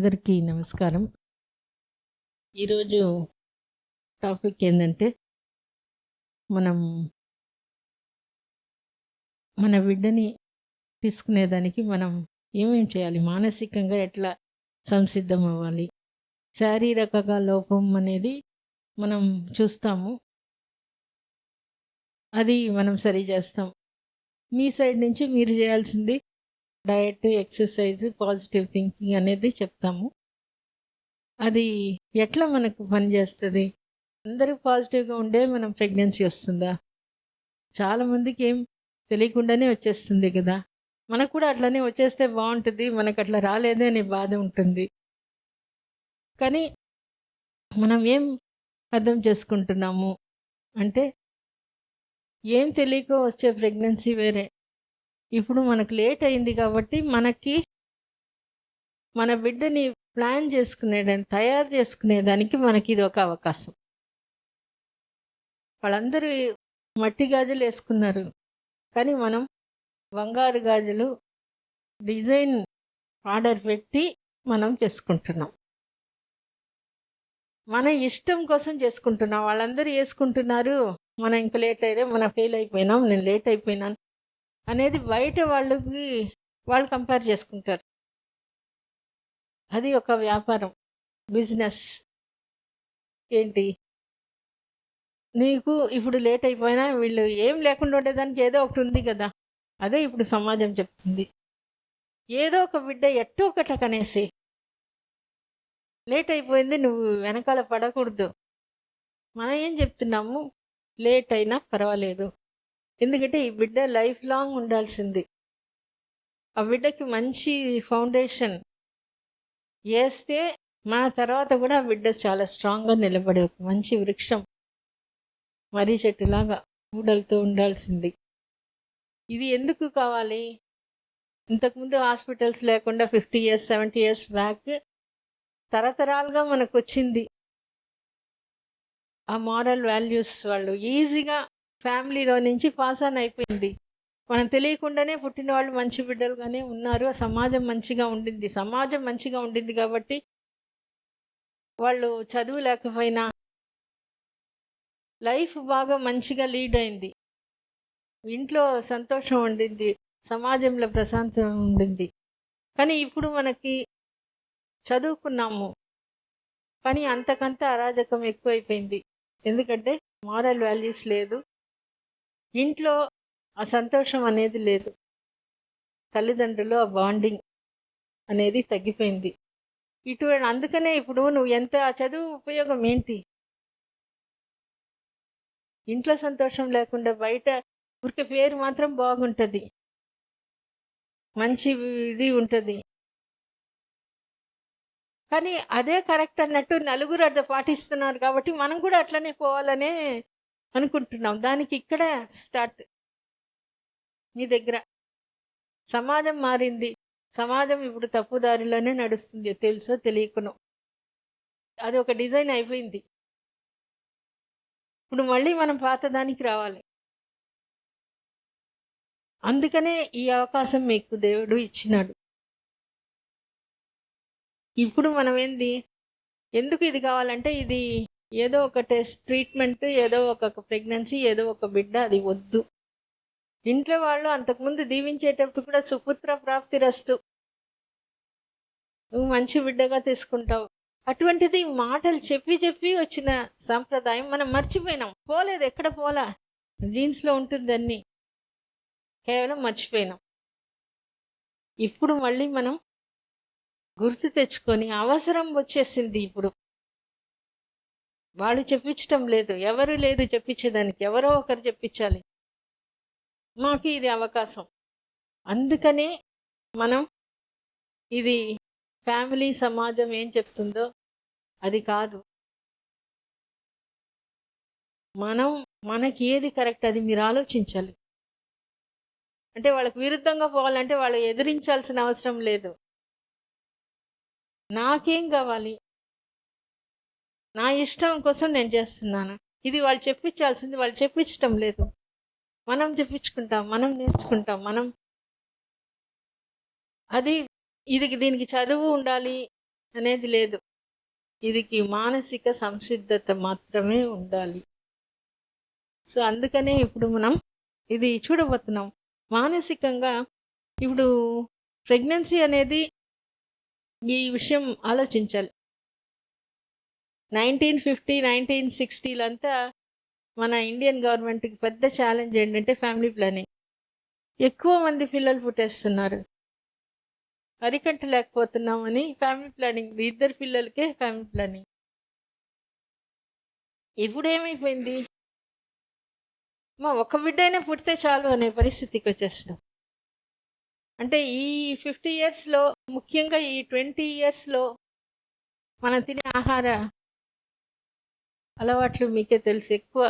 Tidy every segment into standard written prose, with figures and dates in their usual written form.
అందరికీ నమస్కారం. ఈరోజు టాపిక్ ఏంటంటే, మనం మన బిడ్డని తీసుకునేదానికి మనం ఏమేం చేయాలి? మానసికంగా ఎట్లా సంసిద్ధం అవ్వాలి? శారీరక లోపం అనేది మనం చూస్తాము. అది మనం సరి చేస్తాం. మీ సైడ్ నుంచి మీరు చేయాల్సింది డయట్, ఎక్సర్సైజ్, పాజిటివ్ థింకింగ్ అనేది చెప్తాము. అది ఎట్లా మనకు పనిచేస్తుంది? అందరూ పాజిటివ్గా ఉండే మనం ప్రెగ్నెన్సీ వస్తుందా? చాలామందికి ఏం తెలియకుండానే వచ్చేస్తుంది కదా. మనకు కూడా అట్లనే వచ్చేస్తే బాగుంటుంది, మనకు అట్లా రాలేదే అనే బాధ ఉంటుంది. కానీ మనం ఏం అర్థం చేసుకుంటున్నాము అంటే, ఏం తెలియక వచ్చే ప్రెగ్నెన్సీ వేరే. ఇప్పుడు మనకు లేట్ అయింది కాబట్టి మనకి మన బిడ్డని ప్లాన్ చేసుకునేదాన్ని, తయారు చేసుకునేదానికి మనకి ఇది ఒక అవకాశం. వాళ్ళందరూ మట్టి గాజులు వేసుకున్నారు, కానీ మనం బంగారు గాజులు డిజైన్ ఆర్డర్ పెట్టి మనం చేసుకుంటున్నాం. మన ఇష్టం కోసం చేసుకుంటున్నాం. వాళ్ళందరూ వేసుకుంటున్నారు, మనం ఇంకా లేట్ అయ్యే, మనం ఫెయిల్ అయిపోయినాం, నేను లేట్ అయిపోయినాను అనేది బయట వాళ్ళు కంపేర్ చేసుకుంటారు. అది ఒక వ్యాపారం, బిజినెస్. ఏంటి, నీకు ఇప్పుడు లేట్ అయిపోయినా వీళ్ళు ఏం లేకుండా ఉండేదానికి ఏదో ఒకటి ఉంది కదా. అదే ఇప్పుడు సమాజం చెప్తుంది. ఏదో ఒక బిడ్డ ఎట్టో ఒకట్ల కనేసి, లేట్ అయిపోయింది, నువ్వు వెనకాల పడకూడదు. మనం ఏం చెప్తున్నాము, లేట్ అయినా పర్వాలేదు, ఎందుకంటే ఈ బిడ్డ లైఫ్ లాంగ్ ఉండాల్సింది. ఆ బిడ్డకి మంచి ఫౌండేషన్ వేస్తే మన తర్వాత కూడా ఆ బిడ్డ చాలా స్ట్రాంగ్గా నిలబడే ఒక మంచి వృక్షం, మర్రి చెట్టులాగా ఊడలతో ఉండాల్సింది. ఇది ఎందుకు కావాలి? ఇంతకుముందు హాస్పిటల్స్ లేకుండా 50 years 70 years బ్యాక్ తరతరాలుగా మనకు వచ్చింది ఆ మారల్ వాల్యూస్. వాళ్ళు ఈజీగా ఫ్యామిలీలో నుంచి పాస్ ఆన్ అయిపోయింది. మనం తెలియకుండానే పుట్టిన వాళ్ళు మంచి బిడ్డలుగానే ఉన్నారు. సమాజం మంచిగా ఉండింది కాబట్టి వాళ్ళు చదువు లేకపోయినా లైఫ్ బాగా మంచిగా లీడ్ అయింది. ఇంట్లో సంతోషం ఉండింది, సమాజంలో ప్రశాంతం ఉండింది. కానీ ఇప్పుడు మనకి చదువుకున్నాము, కానీ అంతకంత అరాజకం ఎక్కువైపోయింది. ఎందుకంటే మారల్ వాల్యూస్ లేదు, ఇంట్లో ఆ సంతోషం అనేది లేదు, తల్లిదండ్రులు ఆ బాండింగ్ అనేది తగ్గిపోయింది. అందుకనే ఇప్పుడు నువ్వు ఎంత చదువు ఉపయోగం ఏంటి? ఇంట్లో సంతోషం లేకుండా బయట ఊరికే పేరు మాత్రం బాగుంటుంది, మంచి ఇది ఉంటుంది, కానీ అదే కరెక్ట్ అన్నట్టు నలుగురు అర్థ పాటిస్తున్నారు కాబట్టి మనం కూడా అట్లనే పోవాలనే అనుకుంటున్నాం. దానికి ఇక్కడ స్టార్ట్. మీ దగ్గర సమాజం మారింది, సమాజం ఇప్పుడు తప్పుదారిలోనే నడుస్తుంది, తెలుసో తెలియకునో. అది ఒక డిజైన్ అయిపోయింది. ఇప్పుడు మళ్ళీ మనం పాతదానికి రావాలి. అందుకనే ఈ అవకాశం మీకు దేవుడు ఇచ్చినాడు. ఇప్పుడు మనం ఎందుకు ఇది కావాలంటే, ఇది ఏదో ఒక టెస్ట్ ట్రీట్మెంట్, ఏదో ఒక ప్రెగ్నెన్సీ, ఏదో ఒక బిడ్డ, అది వద్దు. ఇంట్లో వాళ్ళు అంతకుముందు దీవించేటప్పుడు కూడా సుపుత్ర ప్రాప్తిరస్తు, నువ్వు మంచి బిడ్డగా తీసుకుంటావు, అటువంటిది మాటలు చెప్పి వచ్చిన సాంప్రదాయం మనం మర్చిపోయినాం. పోలేదు, ఎక్కడ పోలా, జీన్స్లో ఉంటుంది అన్నీ, కేవలం మర్చిపోయినాం. ఇప్పుడు మళ్ళీ మనం గుర్తు తెచ్చుకొని, అవసరం వచ్చేసింది. ఇప్పుడు వాళ్ళు చెప్పించటం లేదు, ఎవరు లేదు చెప్పించేదానికి, ఎవరో ఒకరు చెప్పించాలి. మాకు ఇది అవకాశం. అందుకనే మనం ఇది ఫ్యామిలీ, సమాజం ఏం చెప్తుందో అది కాదు, మనకి ఏది కరెక్ట్ అది మీరు ఆలోచించాలి. అంటే వాళ్ళకి విరుద్ధంగా పోవాలంటే వాళ్ళు ఎదిరించాల్సిన అవసరం లేదు. నాకేం కావాలి, నా ఇష్టం కోసం నేను చేస్తున్నాను. ఇది వాళ్ళు చెప్పించాల్సింది వాళ్ళు చెప్పించటం లేదు, మనం చెప్పించుకుంటాం, మనం నేర్చుకుంటాం. దీనికి చదువు ఉండాలి అనేది లేదు. ఇదికి మానసిక సంసిద్ధత మాత్రమే ఉండాలి. సో అందుకనే ఇప్పుడు మనం ఇది చూడబోతున్నాం. మానసికంగా ఇప్పుడు ప్రెగ్నెన్సీ అనేది ఈ విషయం ఆలోచించాలి. 1950 1960లంతా మన ఇండియన్ గవర్నమెంట్కి పెద్ద ఛాలెంజ్ ఏంటంటే ఫ్యామిలీ ప్లానింగ్. ఎక్కువ మంది పిల్లలు పుట్టేస్తున్నారు, అరికట్టలేకపోతున్నామని ఫ్యామిలీ ప్లానింగ్, 2 పిల్లలకే ఫ్యామిలీ ప్లానింగ్. ఇప్పుడు ఏమైపోయింది, మా ఒక బిడ్డైనా పుడితే చాలు అనే పరిస్థితికి వచ్చేసినాం. అంటే ఈ 50 ఇయర్స్లో, ముఖ్యంగా ఈ 20 ఇయర్స్లో మనం తినే ఆహార అలవాట్లు మీకే తెలుసు. ఎక్కువ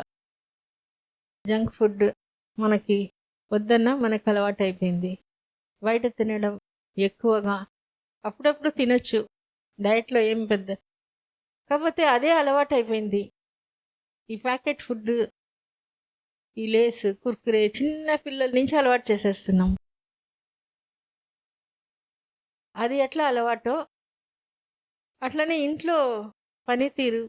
జంక్ ఫుడ్ మనకి వద్దన్నా మనకు అలవాటు అయిపోయింది. బయట తినడం ఎక్కువగా, అప్పుడప్పుడు తినొచ్చు, డయట్లో ఏం పెద్ద, కాకపోతే అదే అలవాటు అయిపోయింది. ఈ ప్యాకెట్ ఫుడ్, ఈ లేస్, కుర్కురే చిన్న పిల్లల నుంచి అలవాటు చేసేస్తున్నాం. అది ఎట్లా అలవాటో అట్లనే ఇంట్లో పనితీరు,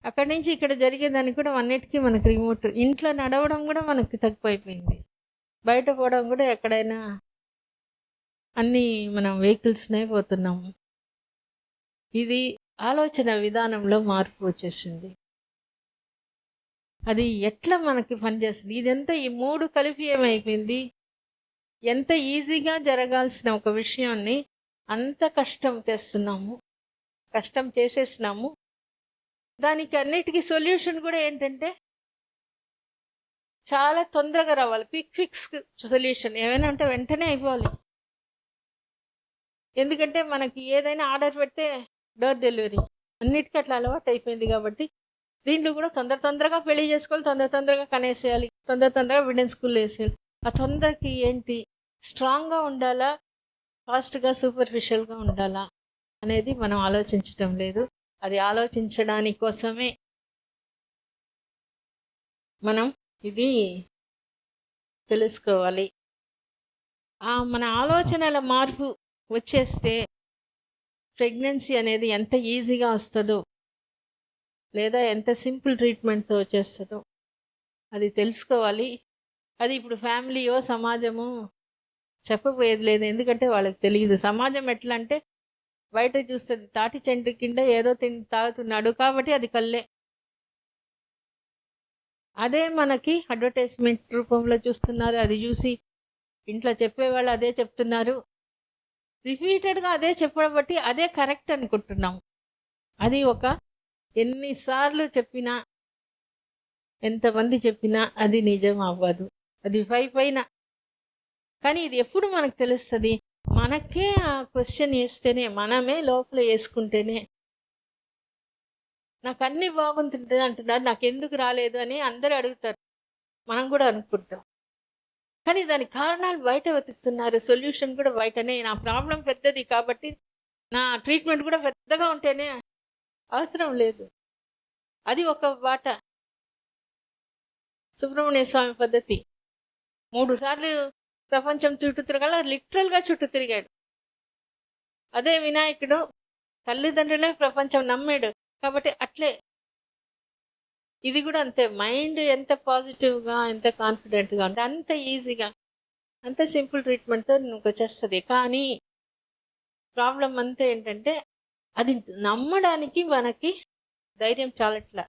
అక్కడి నుంచి ఇక్కడ జరిగేదానికి కూడా అన్నిటికీ మనకు రిమోట్. ఇంట్లో నడవడం కూడా మనకు తక్కువైపోయింది. బయట పోవడం కూడా ఎక్కడైనా అన్నీ మనం వెహికల్స్నే పోతున్నాము. ఇది ఆలోచన విధానంలో మార్పు వచ్చేసింది. అది ఎట్లా మనకి పనిచేస్తుంది, ఇదంతా ఈ 3 కలిపి ఏమైపోయింది, ఎంత ఈజీగా జరగాల్సిన ఒక విషయాన్ని అంత కష్టం చేస్తున్నాము, కష్టం చేసేసినాము. దానికి అన్నిటికీ సొల్యూషన్ కూడా ఏంటంటే చాలా తొందరగా రావాలి. క్విక్ ఫిక్స్ సొల్యూషన్ ఏమైనా ఉంటే వెంటనే అయిపోవాలి. ఎందుకంటే మనకి ఏదైనా ఆర్డర్ పెడితే డోర్ డెలివరీ, అన్నిటికీ అట్లా అలవాటు అయిపోయింది. కాబట్టి దీంట్లో కూడా తొందరగా పెళ్లి చేసుకోవాలి, తొందరగా కనేసేయాలి, తొందరగా బిడ్డని స్కూల్లో వేసేయాలి. ఆ తొందరకి ఏంటి, స్ట్రాంగ్గా ఉండాలా, ఫాస్ట్గా సూపర్ఫిషియల్గా ఉండాలా అనేది మనం ఆలోచించటం లేదు. అది ఆలోచించడానికి కోసమే మనం ఇది తెలుసుకోవాలి. మన ఆలోచనల మార్పు వచ్చేస్తే ప్రెగ్నెన్సీ అనేది ఎంత ఈజీగా వస్తుందో, లేదా ఎంత సింపుల్ ట్రీట్మెంట్తో వచ్చేస్తుందో అది తెలుసుకోవాలి. అది ఇప్పుడు ఫ్యామిలీయో సమాజమో చెప్పబోయేది లేదు, ఎందుకంటే వాళ్ళకి తెలియదు. సమాజం ఎట్లా అంటే బయట చూస్తుంది, తాటి చెంటు కింద ఏదో తాగుతున్నాడు కాబట్టి అది కల్లే. అదే మనకి అడ్వర్టైజ్మెంట్ రూపంలో చూస్తున్నారు. అది చూసి ఇంట్లో చెప్పేవాళ్ళు అదే చెప్తున్నారు, రిపీటెడ్గా అదే చెప్పడం బట్టి అదే కరెక్ట్ అనుకుంటున్నాం. అది ఒక ఎన్నిసార్లు చెప్పినా, ఎంతమంది చెప్పినా అది నిజం అవ్వదు. అది పైన. కానీ ఇది ఎప్పుడు మనకు తెలుస్తుంది, మనకే ఆ క్వశ్చన్ వేస్తేనే, మనమే లోపల వేసుకుంటేనే. నాకు అన్నీ బాగుంటుంది అంటున్నారు, నాకు ఎందుకు రాలేదు అని అందరూ అడుగుతారు, మనం కూడా అనుకుంటాం. కానీ దానికి కారణాలు బయట వెతుకుతున్నారు, సొల్యూషన్ కూడా బయటనే. నా ప్రాబ్లం పెద్దది కాబట్టి నా ట్రీట్మెంట్ కూడా పెద్దగా ఉంటేనే అవసరం లేదు. అది ఒక బాట. సుబ్రహ్మణ్య స్వామి పద్ధతి 3 సార్లు ప్రపంచం చుట్టూ తిరగాల, లిటరల్గా చుట్టూ తిరిగాడు. అదే వినాయకుడు తల్లిదండ్రులే ప్రపంచం నమ్మాడు కాబట్టి అట్లే ఇది కూడా అంతే. మైండ్ ఎంత పాజిటివ్గా, ఎంత కాన్ఫిడెంట్గా ఉంటే అంత ఈజీగా, అంత సింపుల్ ట్రీట్మెంట్తో నీకు వచ్చేస్తుంది. కానీ ప్రాబ్లం అంతా ఏంటంటే అది నమ్మడానికి మనకి ధైర్యం చాలట్లా.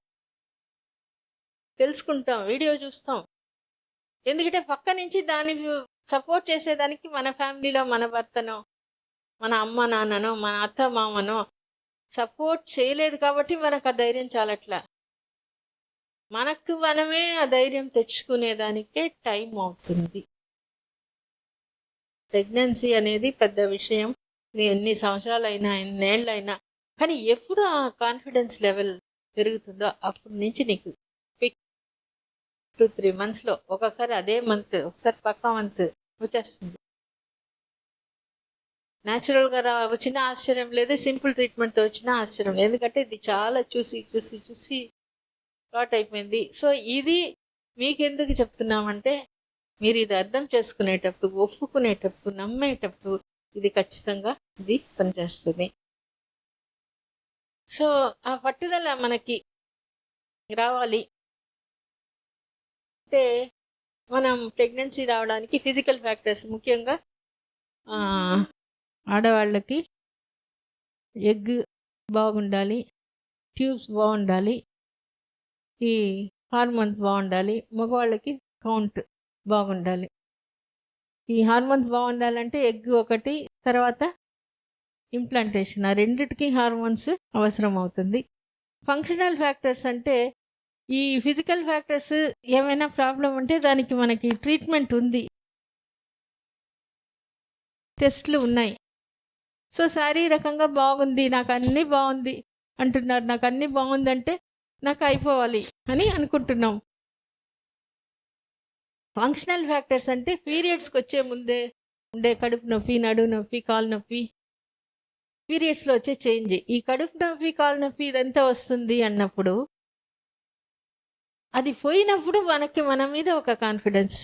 తెలుసుకుంటాం, వీడియో చూస్తాం, ఎందుకంటే పక్క నుంచి దాన్ని సపోర్ట్ చేసేదానికి మన ఫ్యామిలీలో మన భర్తనో, మన అమ్మ నాన్ననో, మన అత్త మామనో సపోర్ట్ చేయలేదు కాబట్టి మనకు ఆ ధైర్యం చాలట్లా. మనకు మనమే ఆ ధైర్యం తెచ్చుకునేదానికే టైం అవుతుంది. ప్రెగ్నెన్సీ అనేది పెద్ద విషయం, ఎన్ని సంవత్సరాలైనా ఎన్నేళ్ళైనా. కానీ ఎప్పుడు ఆ కాన్ఫిడెన్స్ లెవెల్ పెరుగుతుందో అప్పటి నుంచి నీకు 2-3 మంత్స్లో, ఒక్కొక్కసారి అదే మంత్, ఒకసారి పక్క మంత్ వచ్చేస్తుంది. న్యాచురల్గా వచ్చిన ఆశ్చర్యం లేదు, సింపుల్ ట్రీట్మెంట్తో వచ్చిన ఆశ్చర్యం లేదు. ఎందుకంటే ఇది చాలా చూసి ఫ్లాట్ అయిపోయింది. సో ఇది మీకెందుకు చెప్తున్నామంటే, మీరు ఇది అర్థం చేసుకునేటప్పుడు, ఒప్పుకునేటప్పుడు, నమ్మేటప్పుడు ఇది ఖచ్చితంగా ఇది పనిచేస్తుంది. సో ఆ పట్టుదల మనకి రావాలి అంటే మనం ప్రెగ్నెన్సీ రావడానికి ఫిజికల్ ఫ్యాక్టర్స్ ముఖ్యంగా ఆ, ఆడవాళ్ళకి ఎగ్ బాగుండాలి, ట్యూబ్స్ బాగుండాలి, ఈ హార్మోన్స్ బాగుండాలి, మగవాళ్ళకి కౌంట్ బాగుండాలి. ఈ హార్మోన్స్ బాగుండాలంటే ఎగ్ ఒకటి, తర్వాత ఇంప్లాంటేషన్, ఆ రెండిటికి హార్మోన్స్ అవసరం అవుతుంది. ఫంక్షనల్ ఫ్యాక్టర్స్ అంటే ఈ ఫిజికల్ ఫ్యాక్టర్స్ ఏమైనా ప్రాబ్లం ఉంటే దానికి మనకి ట్రీట్మెంట్ ఉంది, టెస్ట్లు ఉన్నాయి. సో శారీరకంగా బాగుంది, నాకు అన్నీ బాగుంది అంటున్నారు, నాకు అన్నీ బాగుందంటే నాకు అయిపోవాలి అని అనుకుంటున్నాం. ఫంక్షనల్ ఫ్యాక్టర్స్ అంటే పీరియడ్స్కి వచ్చే ముందే ఉండే కడుపు నొప్పి, నడుము నొప్పి, కాలు నొప్పి, పీరియడ్స్లో వచ్చే చేంజ్, ఈ కడుపు నొప్పి, కాలు నొప్పి ఇదంతా వస్తుంది అన్నప్పుడు అది పోయినప్పుడు మనకి మన మీద ఒక కాన్ఫిడెన్స్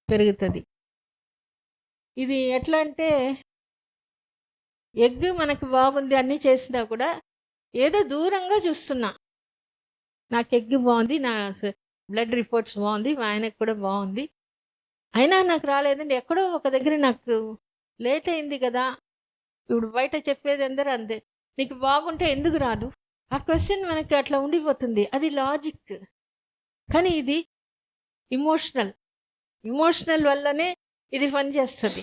పెరుగుతుంది. ఇది ఎట్లా అంటే ఎగ్ మనకి బాగుంది అన్నీ చేసినా కూడా ఏదో దూరంగా చూస్తున్నా, నాకు ఎగ్ బాగుంది, నా బ్లడ్ రిపోర్ట్స్ బాగుంది, మా ఆయనకు కూడా బాగుంది, అయినా నాకు రాలేదండి, ఎక్కడో ఒక దగ్గర నాకు లేట్ అయింది కదా. ఇప్పుడు బయట చెప్పేది అందరూ అంతే, నీకు బాగుంటే ఎందుకు రాదు, ఆ క్వశ్చన్ మనకి అట్లా ఉండిపోతుంది. అది లాజిక్, కానీ ఇది ఇమోషనల్ వల్లనే ఇది పనిచేస్తుంది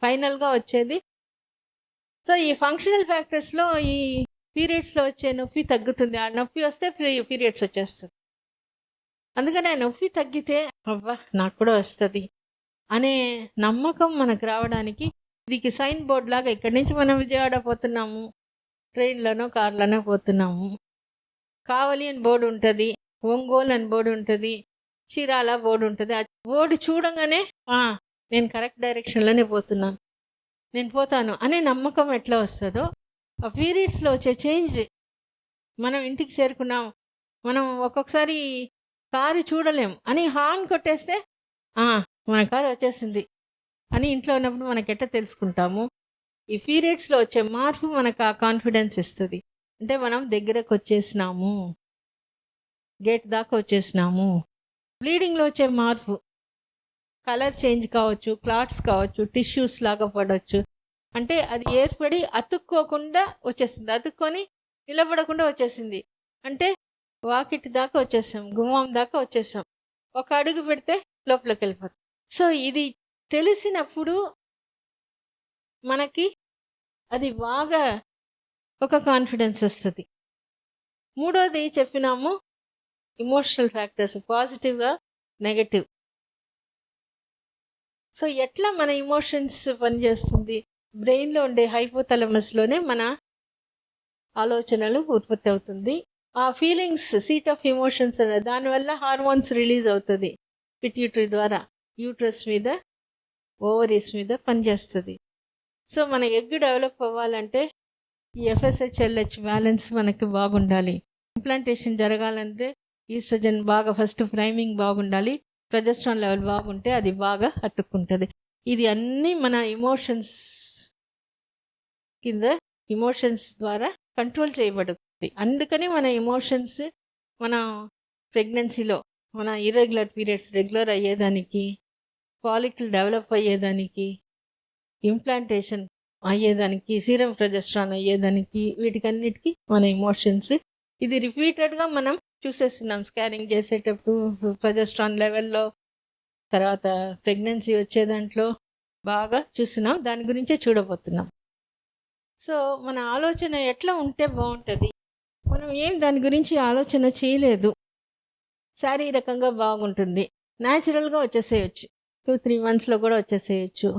ఫైనల్గా వచ్చేది. సో ఈ ఫంక్షనల్ ఫ్యాక్టర్స్లో ఈ పీరియడ్స్లో వచ్చే నొప్పి తగ్గుతుంది, ఆ నొప్పి వస్తే పీరియడ్స్ వచ్చేస్తుంది. అందుకని ఆ నొప్పి తగ్గితే అవ్వా నాకు కూడా వస్తుంది అనే నమ్మకం మనకు రావడానికి దీనికి సైన్ బోర్డ్ లాగా, ఇక్కడి నుంచి మనం విజయవాడ పోతున్నాము, ట్రైన్లోనో కార్లోనో పోతున్నాము, కావలి అని బోర్డు ఉంటుంది, ఒంగోలు అని బోర్డు ఉంటుంది, చీరాల బోర్డు ఉంటుంది. ఆ బోర్డు చూడంగానే నేను కరెక్ట్ డైరెక్షన్లోనే పోతున్నాను, నేను పోతాను అనే నమ్మకం ఎట్లా వస్తుందో ఆ పీరియడ్స్లో వచ్చే చేంజ్. మనం ఇంటికి చేరుకున్నాం, మనం ఒక్కొక్కసారి కారు చూడలేం అని హార్న్ కొట్టేస్తే మన కారు వచ్చేసింది అని ఇంట్లో ఉన్నప్పుడు మనకి ఎట్లా తెలుసుకుంటాము. ఈ పీరియడ్స్లో వచ్చే మార్పు మనకు ఆ కాన్ఫిడెన్స్ ఇస్తుంది, అంటే మనం దగ్గరకు వచ్చేసినాము, గేట్ దాకా వచ్చేసినాము. బ్లీడింగ్లో వచ్చే మార్పు, కలర్ చేంజ్ కావచ్చు, క్లాట్స్ కావచ్చు, టిష్యూస్ లాగా పడవచ్చు, అంటే అది ఏర్పడి అతుక్కోకుండా వచ్చేసింది, అతుక్కొని నిలబడకుండా వచ్చేసింది, అంటే వాకిటి దాకా వచ్చేసాం, గుమ్మం దాకా వచ్చేసాం, ఒక అడుగు పెడితే లోపలికి వెళ్ళిపోతాం. సో ఇది తెలిసినప్పుడు మనకి అది బాగా ఒక కాన్ఫిడెన్స్ వస్తుంది. మూడోది చెప్పినాము ఇమోషనల్ ఫ్యాక్టర్స్, పాజిటివ్గా నెగటివ్. సో ఎట్లా మన ఇమోషన్స్ పనిచేస్తుంది, బ్రెయిన్లో ఉండే హైపోథాలమస్లోనే మన ఆలోచనలు ఉత్పత్తి అవుతుంది. ఆ ఫీలింగ్స్, సీట్ ఆఫ్ ఎమోషన్స్ అనే దానివల్ల హార్మోన్స్ రిలీజ్ అవుతుంది పిట్యూటరీ ద్వారా, యూట్రస్ మీద, ఓవరీస్ మీద పనిచేస్తుంది. సో మన ఎగ్ డెవలప్ అవ్వాలంటే ఈ ఎఫ్ఎస్హెచ్ ఎల్హెచ్ బ్యాలెన్స్ మనకి బాగుండాలి. ఇంప్లాంటేషన్ జరగాలంటే ఈస్ట్రోజన్ బాగా ఫస్ట్ ప్రైమింగ్ బాగుండాలి, ప్రొజెస్ట్రాన్ లెవెల్ బాగుంటే అది బాగా అతుక్కుంటుంది. ఇది అన్నీ మన ఇమోషన్స్ కింద, ఇమోషన్స్ ద్వారా కంట్రోల్ చేయబడుతుంది. అందుకని మన ఇమోషన్స్ మన ప్రెగ్నెన్సీలో మన ఇర్రెగ్యులర్ పీరియడ్స్ రెగ్యులర్ అయ్యేదానికి, ఫాలికల్ డెవలప్ అయ్యేదానికి, ఇంప్లాంటేషన్ అయ్యేదానికి, సీరం ప్రొజెస్ట్రాన్ అయ్యేదానికి, వీటికన్నిటికీ మన ఇమోషన్స్. ఇది రిపీటెడ్గా మనం చూసేస్తున్నాం స్కానింగ్ చేసేటప్పుడు, ప్రొజెస్ట్రాన్ లెవెల్లో, తర్వాత ప్రెగ్నెన్సీ వచ్చే దాంట్లో బాగా చూస్తున్నాం, దాని గురించే చూడబోతున్నాం. సో మన ఆలోచన ఎట్లా ఉంటే బాగుంటుంది, మనం ఏం దాని గురించి ఆలోచన చేయలేదు, శారీరకంగా బాగుంటుంది, న్యాచురల్గా వచ్చేసేయచ్చు, 2-3 monthsలో కూడా వచ్చేసేయచ్చు.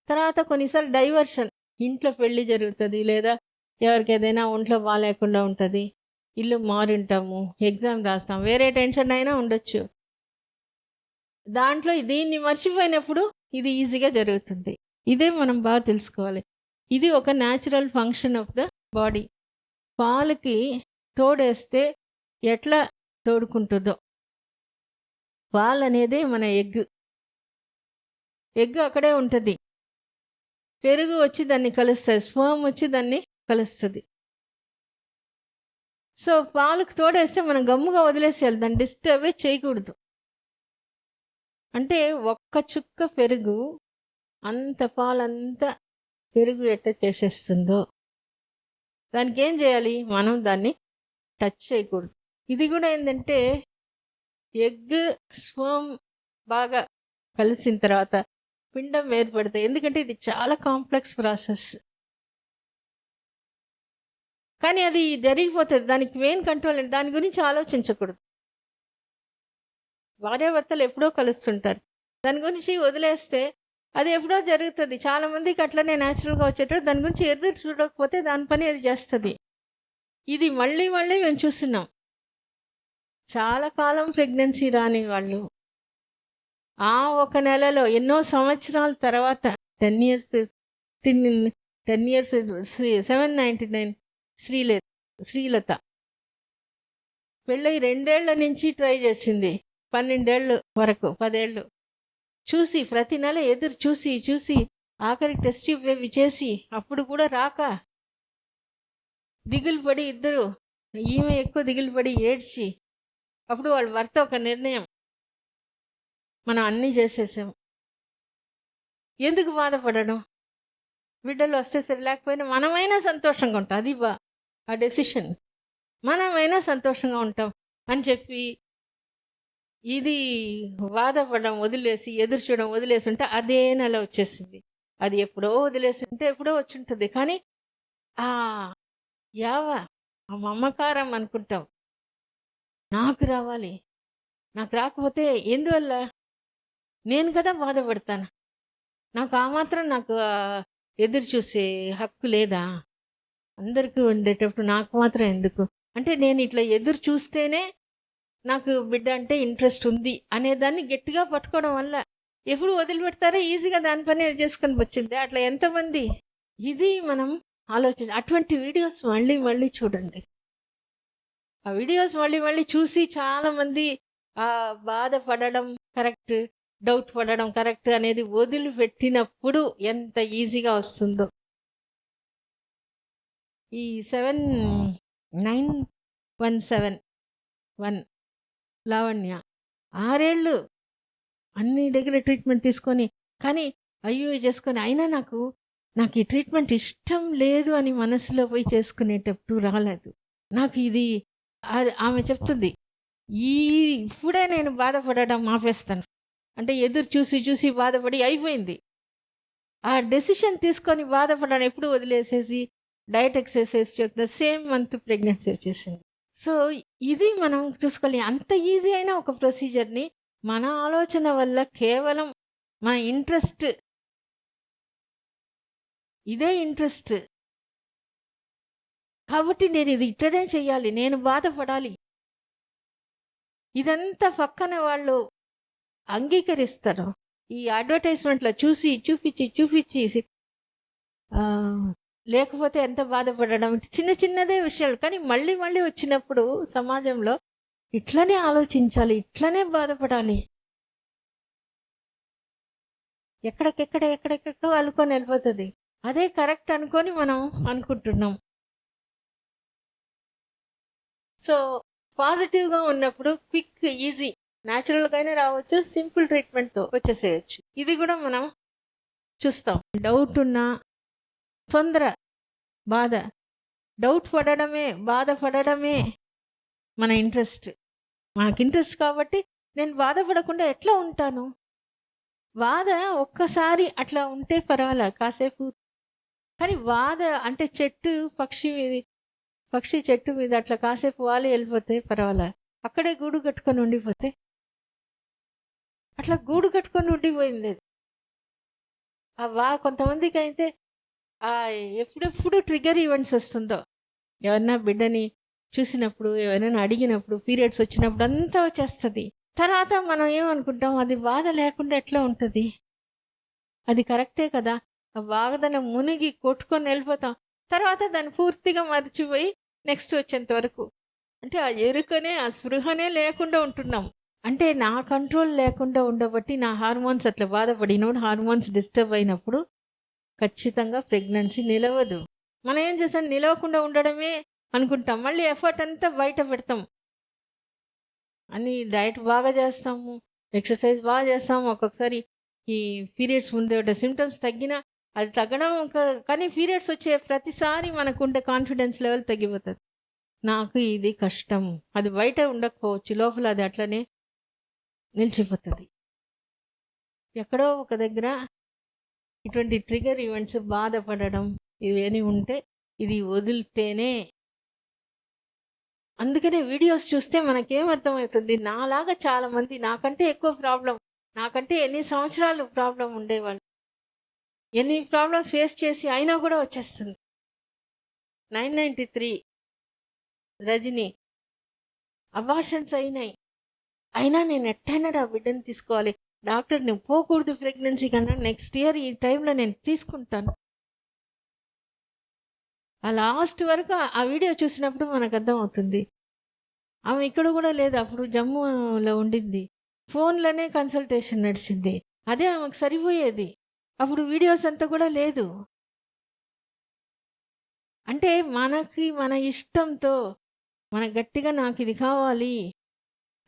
తర్వాత కొన్నిసార్లు డైవర్షన్, ఇంట్లో పెళ్ళి జరుగుతుంది, లేదా ఎవరికి ఏదైనా ఒంట్లో బాగాలేకుండా ఉంటుంది, ఇల్లు మారింటాము, ఎగ్జామ్ రాస్తాం, వేరే టెన్షన్ అయినా ఉండొచ్చు, దాంట్లో దీన్ని మర్చిపోయినప్పుడు ఇది ఈజీగా జరుగుతుంది. ఇదే మనం బాగా తెలుసుకోవాలి. ఇది ఒక natural function of the body. పాలకి తోడేస్తే ఎట్లా తోడుకుంటుందో, పాలు అనేది మన ఎగ్ అక్కడే ఉంటుంది, పెరుగు వచ్చి దాన్ని కలుస్తుంది, స్పర్మ్ వచ్చి దాన్ని కలుస్తుంది. సో పాలకు తోడేస్తే మనం గమ్ముగా వదిలేసేయాలి, దాన్ని డిస్టర్బే చేయకూడదు. అంటే ఒక్క చుక్క పెరుగు అంత పాలంతా పెరుగు ఎట్ట చేసేస్తుందో దానికి ఏం చేయాలి, మనం దాన్ని టచ్ చేయకూడదు. ఇది కూడా ఏంటంటే ఎగ్ స్పర్మ్ బాగా కలిసిన తర్వాత పిండం ఏర్పడతాయి. ఎందుకంటే ఇది చాలా కాంప్లెక్స్ ప్రాసెస్. కానీ అది జరిగిపోతుంది, దానికి మెయిన్ కంట్రోల్ ఏంటి, దాని గురించి ఆలోచించకూడదు. భార్యాభర్తలు ఎప్పుడో కలుస్తుంటారు, దాని గురించి వదిలేస్తే అది ఎప్పుడో జరుగుతుంది. చాలామందికి అట్లనే న్యాచురల్గా వచ్చేటప్పుడు దాని గురించి ఎదురు చూడకపోతే దాని పని అది చేస్తుంది. ఇది మళ్ళీ మళ్ళీ మేము చూస్తున్నాం. చాలా కాలం ప్రెగ్నెన్సీ రాని వాళ్ళు ఆ ఒక నెలలో ఎన్నో సంవత్సరాల తర్వాత 10 years 10 years 799 శ్రీలత పెళ్ళై 2 ఏళ్ల నుంచి ట్రై చేసింది, 12 ఏళ్ళు వరకు 10 ఏళ్ళు చూసి ప్రతి నెల ఎదురు చూసి చూసి ఆఖరి టెస్ట్ ఇవి చేసి అప్పుడు కూడా రాక దిగులు పడి ఇద్దరు, ఈమె ఎక్కువ దిగులు పడి ఏడ్చి అప్పుడు వాళ్ళ భర్త ఒక నిర్ణయం, మనం అన్నీ చేసేసాం, ఎందుకు బాధపడడం, బిడ్డలు వస్తే సరి, లేకపోయినా మనమైనా సంతోషంగా ఉంటాం, అది ఆ డెసిషన్, మనమైనా సంతోషంగా ఉంటాం అని చెప్పి ఇది బాధపడడం వదిలేసి ఎదురు చూడడం వదిలేసి ఉంటే అదే నెల వచ్చేసింది. అది ఎప్పుడో వదిలేసి ఉంటే ఎప్పుడో వచ్చి ఉంటుంది. కానీ ఆ మమకారం అనుకుంటాం, నాకు రావాలి, నాకు రాకపోతే ఎందువల్ల, నేను కదా బాధపడతాను, నాకు ఆ మాత్రం నాకు ఎదురు చూసే హక్కు లేదా, అందరికీ ఉండేటప్పుడు నాకు మాత్రం ఎందుకు, అంటే నేను ఇట్లా ఎదురు చూస్తేనే నాకు బిడ్డ అంటే ఇంట్రెస్ట్ ఉంది అనేదాన్ని గట్టిగా పట్టుకోవడం వల్ల ఎప్పుడు వదిలిపెడతారో ఈజీగా దాని పని చేసుకొని వచ్చింది. అట్లా ఎంతమంది, ఇది మనం ఆలోచించి అటువంటి వీడియోస్ మళ్ళీ మళ్ళీ చూడండి. ఆ వీడియోస్ మళ్ళీ మళ్ళీ చూసి చాలామంది బాధపడడం కరెక్ట్, డౌట్ పడడం కరెక్ట్ అనేది వదిలిపెట్టినప్పుడు ఎంత ఈజీగా వస్తుందో. ఈ 79171 లావణ్య 6 ఏళ్ళు అన్ని దగ్గర ట్రీట్మెంట్ తీసుకొని కానీ అయ్యో చేసుకొని అయినా నాకు ఈ ట్రీట్మెంట్ ఇష్టం లేదు అని మనసులో పోయి చేసుకునేటప్పుడు రాలేదు. నాకు ఇది ఆమె చెప్తుంది, ఇప్పుడే నేను బాధపడడం ఆపేస్తాను అంటే ఎదురు చూసి చూసి బాధపడి అయిపోయింది. ఆ డెసిషన్ తీసుకొని బాధపడడం ఎప్పుడు వదిలేసేసి డైట్ ఎక్సర్సైజ్ చేస్తున్న సేమ్ మంత్ ప్రెగ్నెన్సీ వచ్చేసింది. సో ఇది మనం చూసుకోవాలి. అంత ఈజీ అయిన ఒక ప్రొసీజర్ని మన ఆలోచన వల్ల కేవలం మన ఇంట్రెస్ట్, ఇదే ఇంట్రెస్ట్ కాబట్టి నేను ఇది ఇట్లనే చెయ్యాలి, నేను బాధపడాలి, ఇదంతా పక్కన వాళ్ళు అంగీకరిస్తారు. ఈ అడ్వర్టైజ్మెంట్లో చూపించి లేకపోతే ఎంత బాధపడడం, చిన్న చిన్నదే విషయాలు కానీ మళ్ళీ మళ్ళీ వచ్చినప్పుడు సమాజంలో ఇట్లనే ఆలోచించాలి, ఇట్లనే బాధపడాలి, ఎక్కడెక్కడో అలుకొని వెళ్ళిపోతుంది. అదే కరెక్ట్ అనుకొని మనం అనుకుంటున్నాం. సో పాజిటివ్గా ఉన్నప్పుడు క్విక్ ఈజీ న్యాచురల్గానే రావచ్చు, సింపుల్ ట్రీట్మెంట్తో వచ్చేసేయచ్చు. ఇది కూడా మనం చూస్తాం. డౌట్ ఉన్నా తొందర డౌట్ పడడమే, బాధపడడమే మన ఇంట్రెస్ట్. మనకి ఇంట్రెస్ట్ కాబట్టి నేను బాధపడకుండా ఎట్లా ఉంటాను, బాధ ఒక్కసారి అట్లా ఉంటే పర్వాలే కాసేపు, కానీ బాధ అంటే పక్షి చెట్టు మీద అట్లా కాసేపు వాలి వెళ్ళిపోతే పర్వాలే, అక్కడే గూడు కట్టుకొని ఉండిపోతే అట్లా గూడు కట్టుకొని ఉండిపోయింది. కొంతమందికి అయితే ఎప్పుడెప్పుడు ట్రిగర్ ఈవెంట్స్ వస్తుందో, ఎవరన్నా బిడ్డని చూసినప్పుడు, ఎవరైనా అడిగినప్పుడు, పీరియడ్స్ వచ్చినప్పుడు అంతా వచ్చేస్తుంది. తర్వాత మనం ఏమనుకుంటాం, అది బాధ లేకుండా ఎట్లా ఉంటుంది, అది కరెక్టే కదా, ఆ బాధను మునిగి కొట్టుకొని వెళ్ళిపోతాం. తర్వాత దాన్ని పూర్తిగా మర్చిపోయి నెక్స్ట్ వచ్చేంత వరకు అంటే ఆ ఎరుకనే, ఆ స్పృహనే లేకుండా ఉంటున్నాం. అంటే నా కంట్రోల్ లేకుండా ఉండబట్టి నా హార్మోన్స్ అట్లా బాధపడినప్పుడు, హార్మోన్స్ డిస్టర్బ్ అయినప్పుడు ఖచ్చితంగా ప్రెగ్నెన్సీ నిలవదు. మనం ఏం చేస్తాం, నిలవకుండా ఉండడమే అనుకుంటాం, మళ్ళీ ఎఫర్ట్ అంతా బయట పెడతాం. అన్ని డైట్ బాగా చేస్తాము, ఎక్సర్సైజ్ బాగా చేస్తాము. ఒక్కొక్కసారి ఈ పీరియడ్స్ ముందే సిమ్టమ్స్ తగ్గినా అది తగ్గడం కానీ పీరియడ్స్ వచ్చే ప్రతిసారి మనకుండే కాన్ఫిడెన్స్ లెవెల్ తగ్గిపోతుంది. నాకు ఇది కష్టం, అది బయట ఉండకపోవచ్చు, లోపల అది అట్లనే నిలిచిపోతుంది. ఎక్కడో ఒక దగ్గర ఇటువంటి ట్రిగర్ ఈవెంట్స్, బాధపడడం ఇవేమి ఉంటే ఇది వదిలితేనే. అందుకనే వీడియోస్ చూస్తే మనకేమర్థమవుతుంది, నాలాగా చాలామంది నాకంటే ఎక్కువ ప్రాబ్లం, నాకంటే ఎన్ని సంవత్సరాలు ప్రాబ్లం ఉండేవాళ్ళు, ఎన్ని ప్రాబ్లమ్స్ ఫేస్ చేసి అయినా కూడా వచ్చేస్తుంది. 993 రజని అబార్షన్స్ అయినాయి, అయినా నేను ఎట్టైనా నా బిడ్డను తీసుకోవాలి, డాక్టర్ నువ్వు పోకూడదు ప్రెగ్నెన్సీ కన్నా, నెక్స్ట్ ఇయర్ ఈ టైంలో నేను తీసుకుంటాను. ఆ లాస్ట్ వరకు ఆ వీడియో చూసినప్పుడు మనకు అర్థమవుతుంది. ఆమె ఇక్కడ కూడా లేదు, అప్పుడు జమ్మూలో ఉండింది, ఫోన్లోనే కన్సల్టేషన్ నడిచింది, అదే ఆమెకు సరిపోయేది. అప్పుడు వీడియోస్ అంతా కూడా లేదు. అంటే మనకి మన ఇష్టంతో మన గట్టిగా నాకు ఇది కావాలి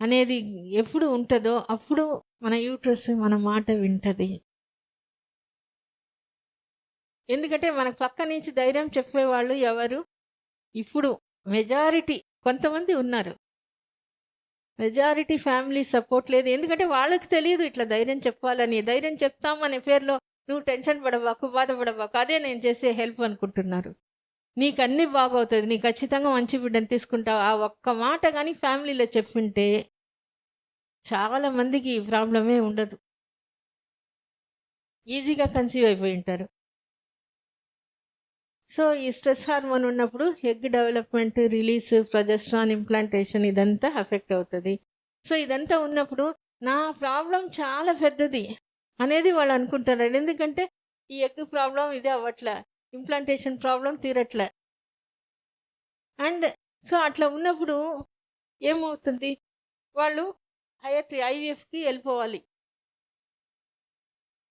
అనేది ఎప్పుడు ఉంటుందో అప్పుడు మన యూట్రస్ మన మాట వింటది. ఎందుకంటే మన పక్క నుంచి ధైర్యం చెప్పేవాళ్ళు ఎవరు? ఇప్పుడు మెజారిటీ కొంతమంది ఉన్నారు, మెజారిటీ ఫ్యామిలీ సపోర్ట్ లేదు. ఎందుకంటే వాళ్ళకి తెలియదు ఇట్లా ధైర్యం చెప్పాలని. ధైర్యం చెప్తామనే పేరులో నువ్వు టెన్షన్ పడబాకు, బాధపడబాకు, అదే నేను చేసే హెల్ప్ అనుకుంటున్నారు. నీకు అన్నీ బాగవుతుంది, నీకు ఖచ్చితంగా మంచి బిడ్డను తీసుకుంటావు, ఆ ఒక్క మాట కానీ ఫ్యామిలీలో చెప్పింటే చాలామందికి ఈ ప్రాబ్లమే ఉండదు, ఈజీగా కన్సీవ్ అయిపోయి ఉంటారు. సో ఈ స్ట్రెస్ హార్మోన్ ఉన్నప్పుడు egg development, release, progesterone, implantation ఇదంతా అఫెక్ట్ అవుతుంది. సో ఇదంతా ఉన్నప్పుడు నా ప్రాబ్లం చాలా పెద్దది అనేది వాళ్ళు అనుకుంటారు. ఎందుకంటే ఈ ఎగ్ ప్రాబ్లం ఇది అవ్వట్లే, ఇంప్లాంటేషన్ ప్రాబ్లం తీరట్లే. అండ్ సో అట్లా ఉన్నప్పుడు ఏమవుతుంది, వాళ్ళు హైయర్ ఐవీఎఫ్కి వెళ్ళిపోవాలి.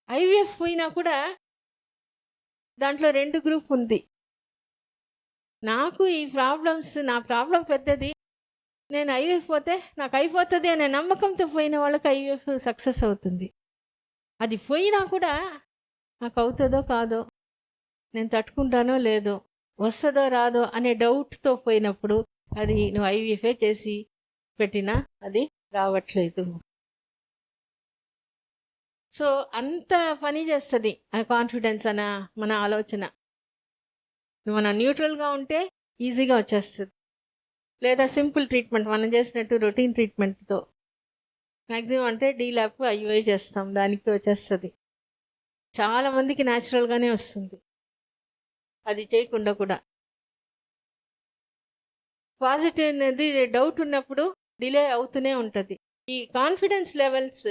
ఐవీఎఫ్ పోయినా కూడా దాంట్లో 2 గ్రూప్ ఉంది. నాకు ఈ ప్రాబ్లమ్స్, నా ప్రాబ్లం పెద్దది, నేను ఐవీఎఫ్ పోతే నాకు అయిపోతుంది అనే నమ్మకంతో పోయిన వాళ్ళకి ఐవీఎఫ్ సక్సెస్ అవుతుంది. అది పోయినా కూడా నాకు అవుతుందో కాదో, నేను తట్టుకుంటానో లేదో, వస్తుందో రాదో అనే డౌట్తో పోయినప్పుడు అది నువ్వు ఐవీఎఫే చేసి పెట్టినా అది రావట్లేదు. సో అంత పని చేస్తుంది ఆ కాన్ఫిడెన్స్ అన్న మన ఆలోచన. మనం న్యూట్రల్గా ఉంటే ఈజీగా వచ్చేస్తుంది, లేదా సింపుల్ ట్రీట్మెంట్ మనం చేసినట్టు రొటీన్ ట్రీట్మెంట్తో మ్యాక్సిమం అంటే డీలాప్ ఐయుఐ చేస్తాం, దానికి వచ్చేస్తుంది. చాలామందికి న్యాచురల్గానే వస్తుంది అది చేయకుండా కూడా. పాజిటివ్ అనేది డౌట్ ఉన్నప్పుడు డిలే అవుతూనే ఉంటుంది. ఈ కాన్ఫిడెన్స్ లెవెల్స్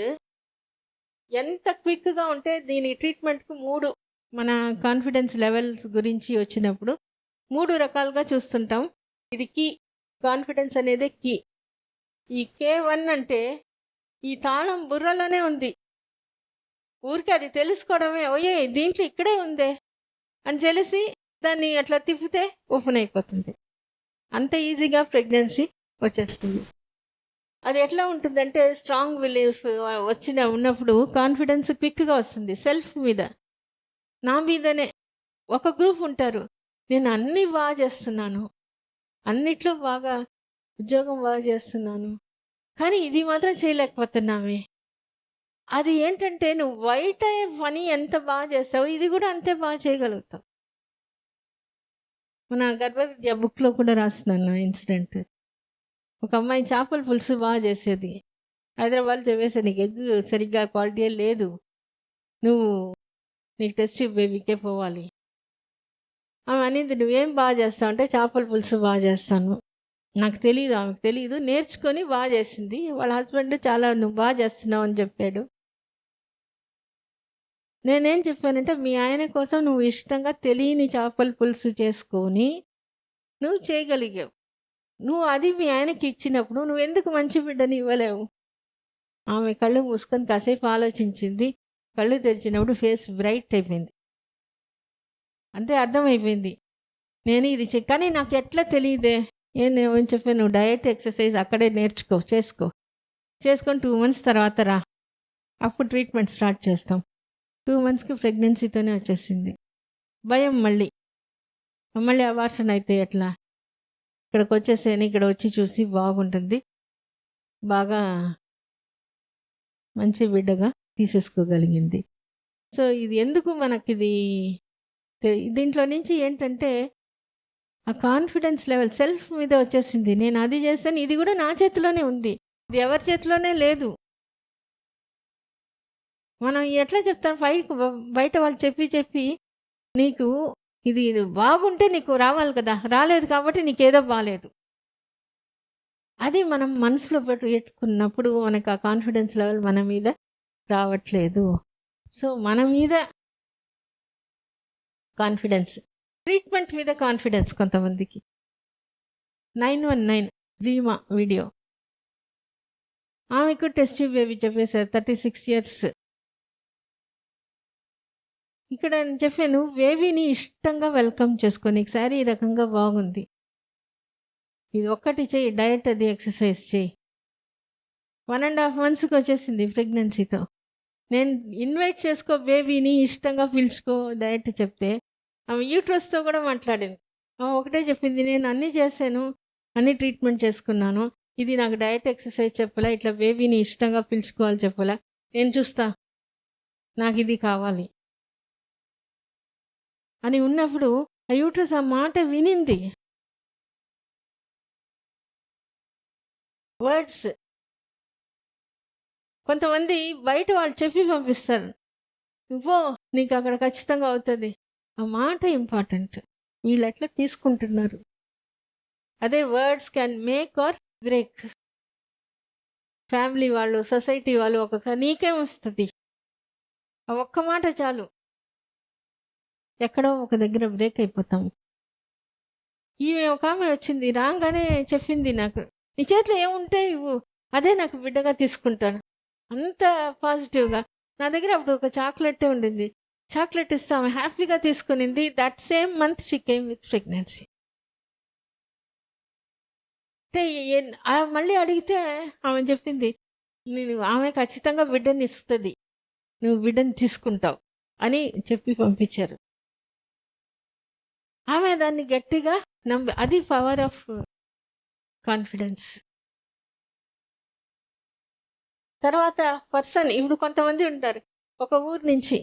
ఎంత క్విక్గా ఉంటే దీని ట్రీట్మెంట్కు 3 మన కాన్ఫిడెన్స్ లెవెల్స్ గురించి వచ్చినప్పుడు 3 రకాలుగా చూస్తుంటాం. ఇది కీ, కాన్ఫిడెన్స్ అనేది కీ. ఈ K1 అంటే ఈ తాళం బుర్రలోనే ఉంది, ఊరికే అది తెలుసుకోవడమే, ఓయే దీంట్లో ఇక్కడే ఉందే అని తెలిసి దాన్ని అట్లా తిప్పితే ఓపెన్ అయిపోతుంది, అంత ఈజీగా ప్రెగ్నెన్సీ వచ్చేస్తుంది. అది ఎట్లా ఉంటుందంటే స్ట్రాంగ్ బిలీఫ్ ఉన్నప్పుడు కాన్ఫిడెన్స్ క్విక్గా వస్తుంది. సెల్ఫ్ మీద, నా మీదనే. ఒక గ్రూప్ ఉంటారు, నేను అన్నీ బాగా చేస్తున్నాను, అన్నిట్లో బాగా ఉద్యోగం బాగా చేస్తున్నాను, కానీ ఇది మాత్రం చేయలేకపోతున్నామే. అది ఏంటంటే నువ్వు బయట పని ఎంత బాగా చేస్తావో ఇది కూడా అంతే బాగా చేయగలుగుతావు. మన గర్భవిద్య బుక్లో కూడా రాస్తున్నాను ఇన్సిడెంట్. ఒక అమ్మాయి చేపల పులుసు బాగా చేసేది, హైదరాబాద్ చెప్పేసి నీకు ఎగ్ సరిగ్గా క్వాలిటీ లేదు, నీకు టెస్ట్ బేబీకే పోవాలి. ఆమె అనేది నువ్వేం బాగా చేస్తావు అంటే చేపల పులుసు బాగా చేస్తాను. నాకు తెలియదు, ఆమెకు తెలియదు, నేర్చుకొని బాగా చేసింది. వాళ్ళ హస్బెండ్ చాలా నువ్వు బాగా చేస్తున్నావు అని చెప్పాడు. నేనేం చెప్పానంటే మీ ఆయన కోసం నువ్వు ఇష్టంగా తెలియని చేపల పులుసు చేసుకొని నువ్వు చేయగలిగావు, నువ్వు అది మీ ఆయనకి ఇచ్చినప్పుడు నువ్వు ఎందుకు మంచి బిడ్డని ఇవ్వలేవు? ఆమె కళ్ళు మూసుకొని కాసేపు ఆలోచించింది, కళ్ళు తెరిచినప్పుడు ఫేస్ బ్రైట్ అయిపోయింది. అంటే అర్థమైపోయింది నేను ఇది కానీ నాకు ఎట్లా తెలియదే. ఏం చెప్పాను, నువ్వు డయట్ ఎక్సర్సైజ్ అక్కడే చేసుకొని 2 months తర్వాత రా, అప్పుడు ట్రీట్మెంట్ స్టార్ట్ చేస్తాం. 2 monthsకి ప్రెగ్నెన్సీతోనే వచ్చేసింది. భయం మళ్ళీ అబార్షన్ అయితే ఎట్లా, ఇక్కడికి వచ్చేసాను, ఇక్కడ వచ్చి చూసి బాగుంటుంది, బాగా మంచి బిడ్డగా తీసేసుకోగలిగింది. సో ఇది ఎందుకు మనకిది, దీంట్లో నుంచి ఏంటంటే ఆ కాన్ఫిడెన్స్ లెవెల్ సెల్ఫ్ మీద వచ్చేసింది. నేను అది చేస్తాను, ఇది కూడా నా చేతిలోనే ఉంది, ఇది ఎవరి చేతిలోనే లేదు. మనం ఎట్లా చెప్తాం, బయట వాళ్ళు చెప్పి నీకు ఇది బాగుంటే నీకు రావాలి కదా, రాలేదు కాబట్టి నీకేదో బాగాలేదు. అది మనం మనసులో ఎత్తుకున్నప్పుడు మనకు ఆ కాన్ఫిడెన్స్ లెవెల్ మన మీద రావట్లేదు. సో మన మీద కాన్ఫిడెన్స్, ట్రీట్మెంట్ మీద కాన్ఫిడెన్స్ కొంతమందికి. 919 రీమా వీడియో, ఆమెకు టెస్ట్ బేబీ చెప్పేశారు, 36 years. ఇక్కడ నేను చెప్పాను, బేబీని ఇష్టంగా వెల్కమ్ చేసుకో, నీకు శారీరకంగా బాగుంది, ఇది ఒక్కటి చెయ్యి, డయట్ అది ఎక్సర్సైజ్ చెయ్యి. 1.5 monthsకి వచ్చేసింది ప్రెగ్నెన్సీతో. నేను ఇన్వైట్ చేసుకో, బేబీని ఇష్టంగా పిలుచుకో, డయట్ చెప్తే ఆమె యూట్రస్తో కూడా మాట్లాడింది. ఆమె ఒకటే చెప్పింది, నేను అన్నీ చేశాను, అన్ని ట్రీట్మెంట్ చేసుకున్నాను, ఇది నాకు డయట్ ఎక్సర్సైజ్ చెప్పలా, ఇట్లా బేబీని ఇష్టంగా పిలుచుకోవాలి చెప్పలా, నేను చూస్తా, నాకు ఇది కావాలి అని ఉన్నప్పుడు ఆ యూట్రస్ ఆ మాట వినింది. వర్డ్స్ కొంతమంది బయట వాళ్ళు చెప్పి పంపిస్తారు, నువ్వో నీకు అక్కడ ఖచ్చితంగా అవుతుంది, ఆ మాట ఇంపార్టెంట్. వీళ్ళు ఎట్లా తీసుకుంటున్నారు, అదే words can make or break. Family వాళ్ళు, సొసైటీ వాళ్ళు నీకేం వస్తుంది, ఆ ఒక్క మాట చాలు, ఎక్కడో ఒక దగ్గర బ్రేక్ అయిపోతాం. ఈమె ఒక ఆమె వచ్చింది, రాగానే చెప్పింది, నాకు నీ చేతిలో ఏముంటే ఇవ్వు, అదే నాకు బిడ్డగా తీసుకుంటాను, అంత పాజిటివ్గా. నా దగ్గర అప్పుడు ఒక చాక్లెట్టే ఉండింది, చాక్లెట్ ఇస్తే ఆమె హ్యాపీగా తీసుకునింది. That same month she came with pregnancy. అంటే మళ్ళీ అడిగితే ఆమె చెప్పింది, ఆమె ఖచ్చితంగా బిడ్డని ఇస్తుంది, నువ్వు బిడ్డని తీసుకుంటావు అని చెప్పి పంపించారు. ఆమె దాన్ని గట్టిగా అది పవర్ ఆఫ్ కాన్ఫిడెన్స్. తర్వాత పర్సన్, ఇప్పుడు కొంతమంది ఉంటారు, ఒక ఊరు నుంచి,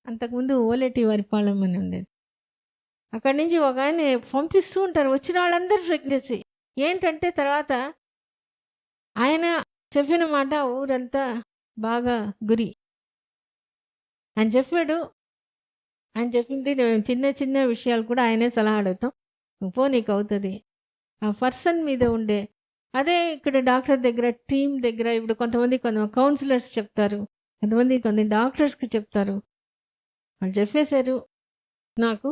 అంతకుముందు ఓలేటి వరిపాళెం అని ఉండేది, అక్కడి నుంచి ఒక ఆయన పంపిస్తూ ఉంటారు, వచ్చిన వాళ్ళందరూ ప్రెగ్నెన్సీ. ఏంటంటే తర్వాత ఆయన చెప్పిన మాట ఊరంతా బాగా గురి. ఆయన చెప్పాడు, ఆయన చెప్పింది చిన్న చిన్న విషయాలు కూడా ఆయనే సలహా అడుగుతాం, పో నీకు అవుతుంది. ఆ పర్సన్ మీద ఉండే అదే ఇక్కడ డాక్టర్ దగ్గర, టీం దగ్గర, ఇప్పుడు కొంతమంది కౌన్సిలర్స్ చెప్తారు, కొంతమంది డాక్టర్స్కి చెప్తారు. వాళ్ళు చెప్పేశారు, నాకు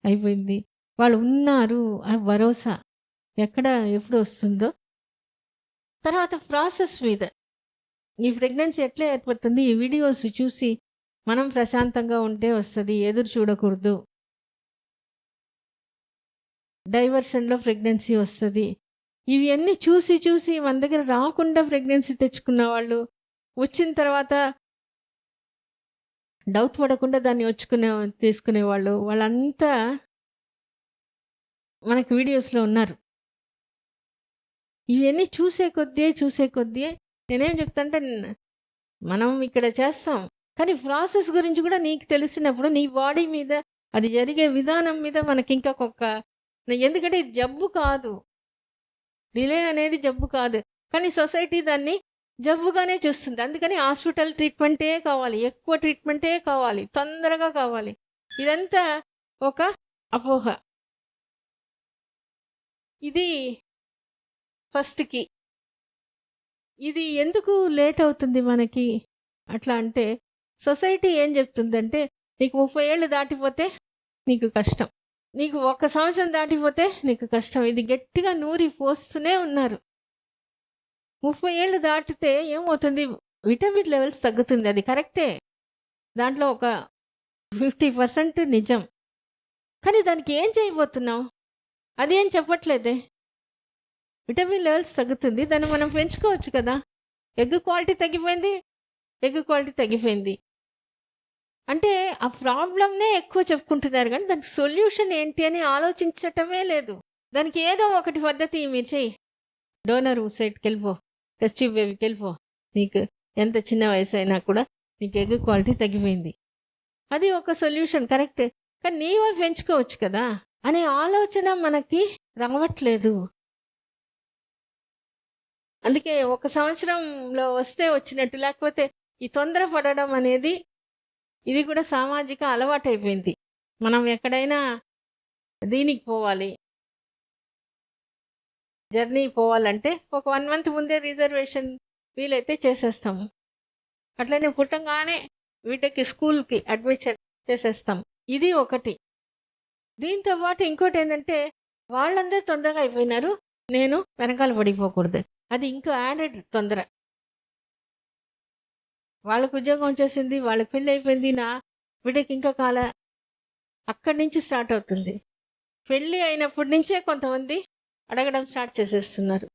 అయిపోయింది, వాళ్ళు ఉన్నారు, ఆ భరోసా ఎక్కడ ఎప్పుడు వస్తుందో. తర్వాత ప్రాసెస్ మీద, ఈ ప్రెగ్నెన్సీ ఎట్లా ఏర్పడుతుంది, ఈ వీడియోస్ చూసి మనం ప్రశాంతంగా ఉంటే వస్తుంది, ఎదురు చూడకూడదు. డైవర్షన్లో ప్రెగ్నెన్సీ వస్తుంది. ఇవి అన్నీ చూసి మన దగ్గర రాకుండా ప్రెగ్నెన్సీ తెచ్చుకున్న వాళ్ళు, వచ్చిన తర్వాత డౌట్ పడకుండా దాన్ని తీసుకునేవాళ్ళు, వాళ్ళంతా మనకి వీడియోస్లో ఉన్నారు. ఇవన్నీ చూసే కొద్దీ నేనేం చెప్తానంటే, మనం ఇక్కడ చేస్తాం, కానీ ప్రాసెస్ గురించి కూడా నీకు తెలిసినప్పుడు నీ బాడీ మీద, అది జరిగే విధానం మీద మనకి ఇంకా ఎందుకంటే ఇది జబ్బు కాదు, డిలే అనేది జబ్బు కాదు, కానీ సొసైటీ దాన్ని జబ్బుగానే చూస్తుంది. అందుకని హాస్పిటల్ ట్రీట్మెంటే కావాలి, ఎక్కువ ట్రీట్మెంటే కావాలి, తొందరగా కావాలి. ఇదంతా ఒక అపోహ. ఇది ఫస్ట్కి. ఇది ఎందుకు లేట్ అవుతుంది మనకి అట్లా అంటే, సొసైటీ ఏం చెప్తుందంటే, నీకు 30 ఏళ్ళు దాటిపోతే నీకు కష్టం, నీకు 1 సంవత్సరం దాటిపోతే నీకు కష్టం. ఇది గట్టిగా నూరి పోస్తూనే ఉన్నారు. 30 ఏళ్ళు దాటితే ఏమవుతుంది, విటమిన్ లెవెల్స్ తగ్గుతుంది, అది కరెక్టే, దాంట్లో ఒక 50% నిజం. కానీ దానికి ఏం చేయబోతున్నావు అది ఏం చెప్పట్లేదే. విటమిన్ లెవెల్స్ తగ్గుతుంది, దాన్ని మనం పెంచుకోవచ్చు కదా. ఎగ్ క్వాలిటీ తగ్గిపోయింది అంటే ఆ ప్రాబ్లమ్నే ఎక్కువ చెప్పుకుంటున్నారు, కానీ దానికి సొల్యూషన్ ఏంటి అని ఆలోచించటమే లేదు. దానికి ఏదో ఒకటి పద్ధతి మీరు చెయ్యి. డోనర్ సైట్కి వెళ్ళిపో, టెస్ట్ ట్యూబ్ బేబీకి వెళ్ళిపో, నీకు ఎంత చిన్న వయసు అయినా కూడా నీకు ఎగ్ క్వాలిటీ తగ్గిపోయింది, అది ఒక సొల్యూషన్ కరెక్టే. కానీ నీవే పెంచుకోవచ్చు కదా అనే ఆలోచన మనకి రావట్లేదు. అందుకే 1 సంవత్సరంలో వస్తే వచ్చినట్టు, లేకపోతే ఈ తొందర పడడం అనేది ఇది కూడా సామాజిక అలవాటైపోయింది. మనం ఎక్కడైనా దీనికి పోవాలి, జర్నీ పోవాలంటే ఒక 1 మంత్ ముందే రిజర్వేషన్ వీలైతే చేసేస్తాము. అట్లనే పుట్టంగానే వీటికి స్కూల్కి అడ్మిషన్ చేసేస్తాం. ఇది ఒకటి. దీంతో పాటు ఇంకోటి ఏంటంటే వాళ్ళందరూ తొందరగా అయిపోయినారు, నేను వెనకాల పడిపోకూడదు, అది ఇంకా యాడెడ్ తొందర. వాళ్ళకు ఉద్యోగం వచ్చేసింది, వాళ్ళకి పెళ్ళి అయిపోయింది, నా బిడ్డకి ఇంకా అక్కడి నుంచి స్టార్ట్ అవుతుంది. పెళ్ళి అయినప్పటి నుంచే కొంతమంది అడగడం స్టార్ట్ చేసేస్తున్నారు.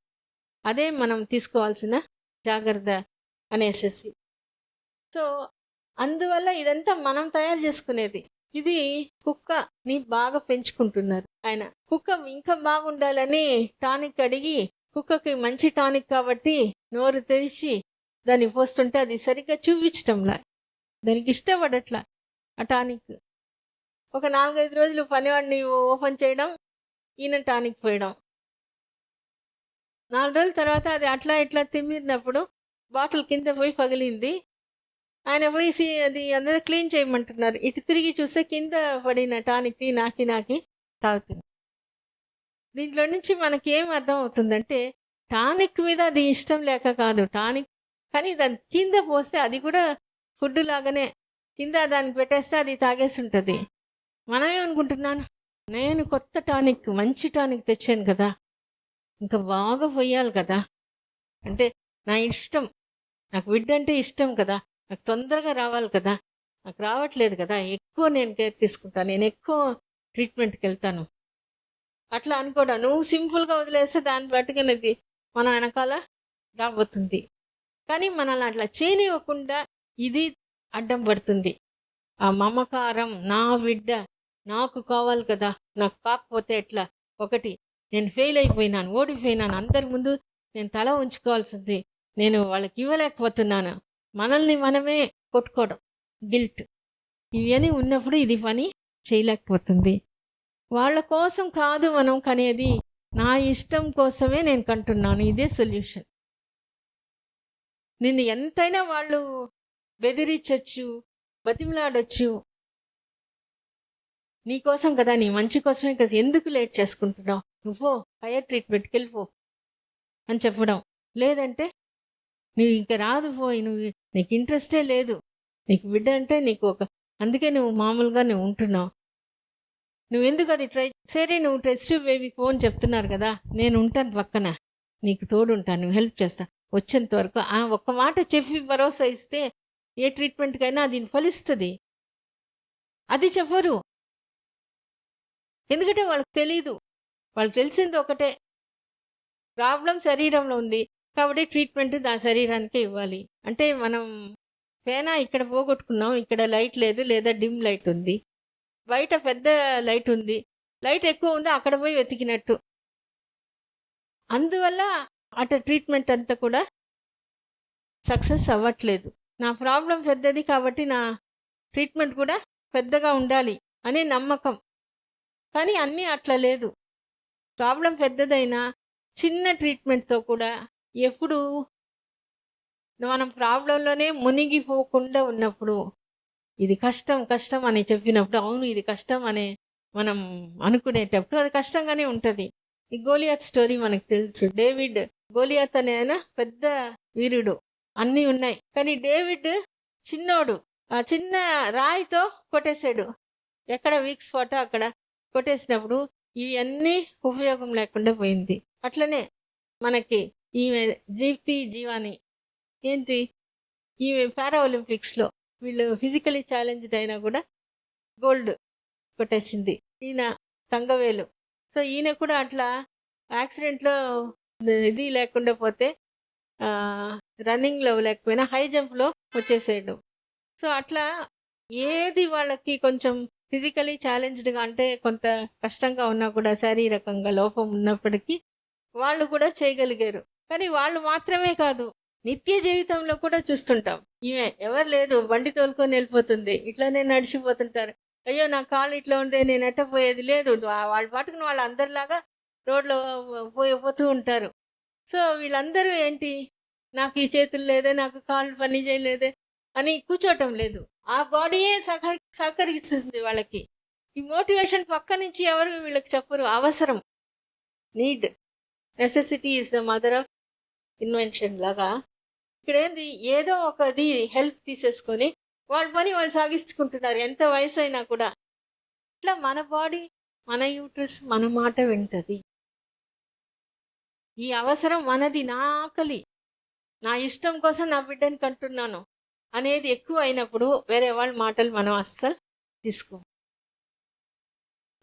అదే మనం తీసుకోవాల్సిన జాగ్రత్త అనేసి. సో అందువల్ల ఇదంతా మనం తయారు చేసుకునేది. ఇది కుక్కని బాగా పెంచుకుంటున్నారు ఆయన. కుక్క ఇంకా బాగుండాలని టానిక్ అడిగి, కుక్కకి మంచి టానిక్ కాబట్టి నోరు తెరిచి దాన్ని పోస్తుంటే అది సరిగ్గా చూపించటంలా, దానికి ఇష్టపడట్లా ఆ టానిక్. ఒక 4-5 రోజులు పనివాడిని ఓపెన్ చేయడం, ఈయన టానిక్ పోయడం. 4 రోజుల తర్వాత అది అట్లా ఇట్లా తిమ్మినప్పుడు బాటిల్ కింద పోయి పగిలింది. ఆయన పోయి అది అందరూ క్లీన్ చేయమంటున్నారు. ఇటు తిరిగి చూస్తే కింద పడిన టానిక్ నాకి తాగుతుంది. దీంట్లో నుంచి మనకి ఏం అర్థం అవుతుందంటే టానిక్ మీద అది ఇష్టం లేక కాదు, టానిక్ కానీ దాని కింద పోస్తే అది కూడా ఫుడ్ లాగానే కింద దానికి పెట్టేస్తే అది తాగేసి ఉంటుంది. మనమేమనుకుంటున్నాను, నేను కొత్త టానిక్ మంచి టానిక్ తెచ్చాను కదా, ఇంకా బాగా పోయాలి కదా, అంటే నా ఇష్టం, నాకు బిడ్డ అంటే ఇష్టం కదా, నాకు తొందరగా రావాలి కదా, నాకు రావట్లేదు కదా, ఎక్కువ నేను కేర్ తీసుకుంటాను, నేను ఎక్కువ ట్రీట్మెంట్కి వెళ్తాను అట్లా అనుకోడా. నువ్వు సింపుల్గా వదిలేస్తే దాన్ని బట్టుకునేది మన వెనకాల రాబోతుంది. కానీ మనల్ని అట్లా చేయనివ్వకుండా ఇది అడ్డం పడుతుంది. ఆ మమకారం, నా బిడ్డ నాకు కావాలి కదా, నాకు కాకపోతే ఎట్లా, ఒకటి నేను ఫెయిల్ అయిపోయినాను, ఓడిపోయినాను, అందరి ముందు నేను తల ఉంచుకోవాల్సింది, నేను వాళ్ళకి ఇవ్వలేకపోతున్నాను, మనల్ని మనమే కొట్టుకోవడం, గిల్ట్, ఇవన్నీ ఉన్నప్పుడు ఇది పని చేయలేకపోతుంది. వాళ్ళ కోసం కాదు మనం కనేది, నా ఇష్టం కోసమే నేను కంటున్నాను, ఇదే సొల్యూషన్. నిన్ను ఎంతైనా వాళ్ళు బెదిరించవచ్చు, బతిమలాడొచ్చు, నీకోసం కదా, నీ మంచి కోసమే కదా, ఎందుకు లేట్ చేసుకుంటున్నావు, నువ్వు హైయర్ ట్రీట్మెంట్కి వెళ్ళిపో అని చెప్పడం. లేదంటే నువ్వు ఇంకా రాదు పోయి, నీకు ఇంట్రెస్టే లేదు, నీకు బిడ్డ అంటే నీకు అందుకే నువ్వు మామూలుగా నువ్వు ఉంటున్నావు, నువ్వెందుకు అది ట్రై సరే, నువ్వు టెస్ట్ బేబీ ఫోన్ చెప్తున్నారు కదా, నేను ఉంటాను పక్కన, నీకు తోడుంటాను, నువ్వు హెల్ప్ చేస్తా, వచ్చేంత వరకు ఒక్క మాట చెప్పి భరోసా ఇస్తే ఏ ట్రీట్మెంట్కైనా అది ఫలిస్తుంది. అది చెప్పరు, ఎందుకంటే వాళ్ళకి తెలీదు. వాళ్ళకి తెలిసింది ఒకటే, ప్రాబ్లం శరీరంలో ఉంది కాబట్టి ట్రీట్మెంట్ దాని శరీరానికే ఇవ్వాలి. అంటే మనం పేనా ఇక్కడ పోగొట్టుకున్నాం, ఇక్కడ లైట్ లేదు, లేదా డిమ్ లైట్ ఉంది, బయట పెద్ద లైట్ ఉంది, లైట్ ఎక్కువ ఉంది, అక్కడ పోయి వెతికినట్టు. అందువల్ల ట్రీట్మెంట్ అంతా కూడా సక్సెస్ అవ్వట్లేదు. నా ప్రాబ్లం పెద్దది కాబట్టి నా ట్రీట్మెంట్ కూడా పెద్దగా ఉండాలి అనే నమ్మకం. కానీ అన్నీ అట్లా లేదు. ప్రాబ్లం పెద్దదైనా చిన్న ట్రీట్మెంట్తో కూడా ఎప్పుడు మనం ప్రాబ్లంలోనే మునిగిపోకుండా ఉన్నప్పుడు, ఇది కష్టం కష్టం అని చెప్పినప్పుడు, అవును ఇది కష్టం అనే మనం అనుకునేటప్పుడు అది కష్టంగానే ఉంటుంది. ఈ గోలియాత్ స్టోరీ మనకు తెలుసు. డేవిడ్, గోలియాత్ అనే ఆయన పెద్ద వీరుడు, అన్నీ ఉన్నాయి, కానీ డేవిడ్ చిన్నోడు, ఆ చిన్న రాయితో కొట్టేశాడు, ఎక్కడ వీక్ స్పాట్ అక్కడ కొట్టేసినప్పుడు ఇవన్నీ ఉపయోగం లేకుండా పోయింది. అట్లనే మనకి ఈమె జీవాని ఏంటి, ఈమె పారా ఒలింపిక్స్లో వీళ్ళు ఫిజికలీ ఛాలెంజ్డ్ అయినా కూడా గోల్డ్ కొట్టేసింది. ఈయన తంగవేలు. సో, ఈయన కూడా అట్లా యాక్సిడెంట్‌లో ఇది లేకుండా పోతే రన్నింగ్‌లో లేకపోయినా హై జంప్‌లో వచ్చేసాడు. సో, అట్లా ఏది వాళ్ళకి కొంచెం ఫిజికలీ ఛాలెంజ్డ్‌గా అంటే కొంత కష్టంగా ఉన్నా కూడా శారీరకంగా లోపం ఉన్నప్పటికీ వాళ్ళు కూడా చేయగలిగారు. కానీ వాళ్ళు మాత్రమే కాదు, నిత్య జీవితంలో కూడా చూస్తుంటాం. ఈమె ఎవరు లేదు బండి తోలుకొని వెళ్ళిపోతుంది. ఇట్లానే నడిచిపోతుంటారు. అయ్యో నా కాళ్ళు ఇట్లా ఉంటే నేను ఎట్ట పోయేది లేదు. వాళ్ళ పాటుకుని వాళ్ళు అందరిలాగా రోడ్లో పోతూ ఉంటారు. సో వీళ్ళందరూ ఏంటి, నాకు ఈ చేతులు లేదే, నాకు కాళ్ళు పని చేయలేదే అని కూర్చోటం లేదు. ఆ బాడీయే సహకరిస్తుంది వాళ్ళకి. ఈ మోటివేషన్ పక్క నుంచి ఎవరు వీళ్ళకి చెప్పరు. అవసరం, need, necessity is the mother of invention లాగా ఇక్కడ ఏంది, ఏదో ఒకది హెల్ప్ తీసేసుకొని వాళ్ళ పని వాళ్ళు సాగిస్తుకుంటున్నారు ఎంత వయసు అయినా కూడా. ఇట్లా మన బాడీ, మన యూట్రస్ మన మాట వింటది. ఈ అవసరం మనది. నా ఆకలి, నా ఇష్టం కోసం నా బిడ్డని కంటున్నాను అనేది ఎక్కువ అయినప్పుడు వేరే వాళ్ళ మాటలు మనం అస్సలు తీసుకో.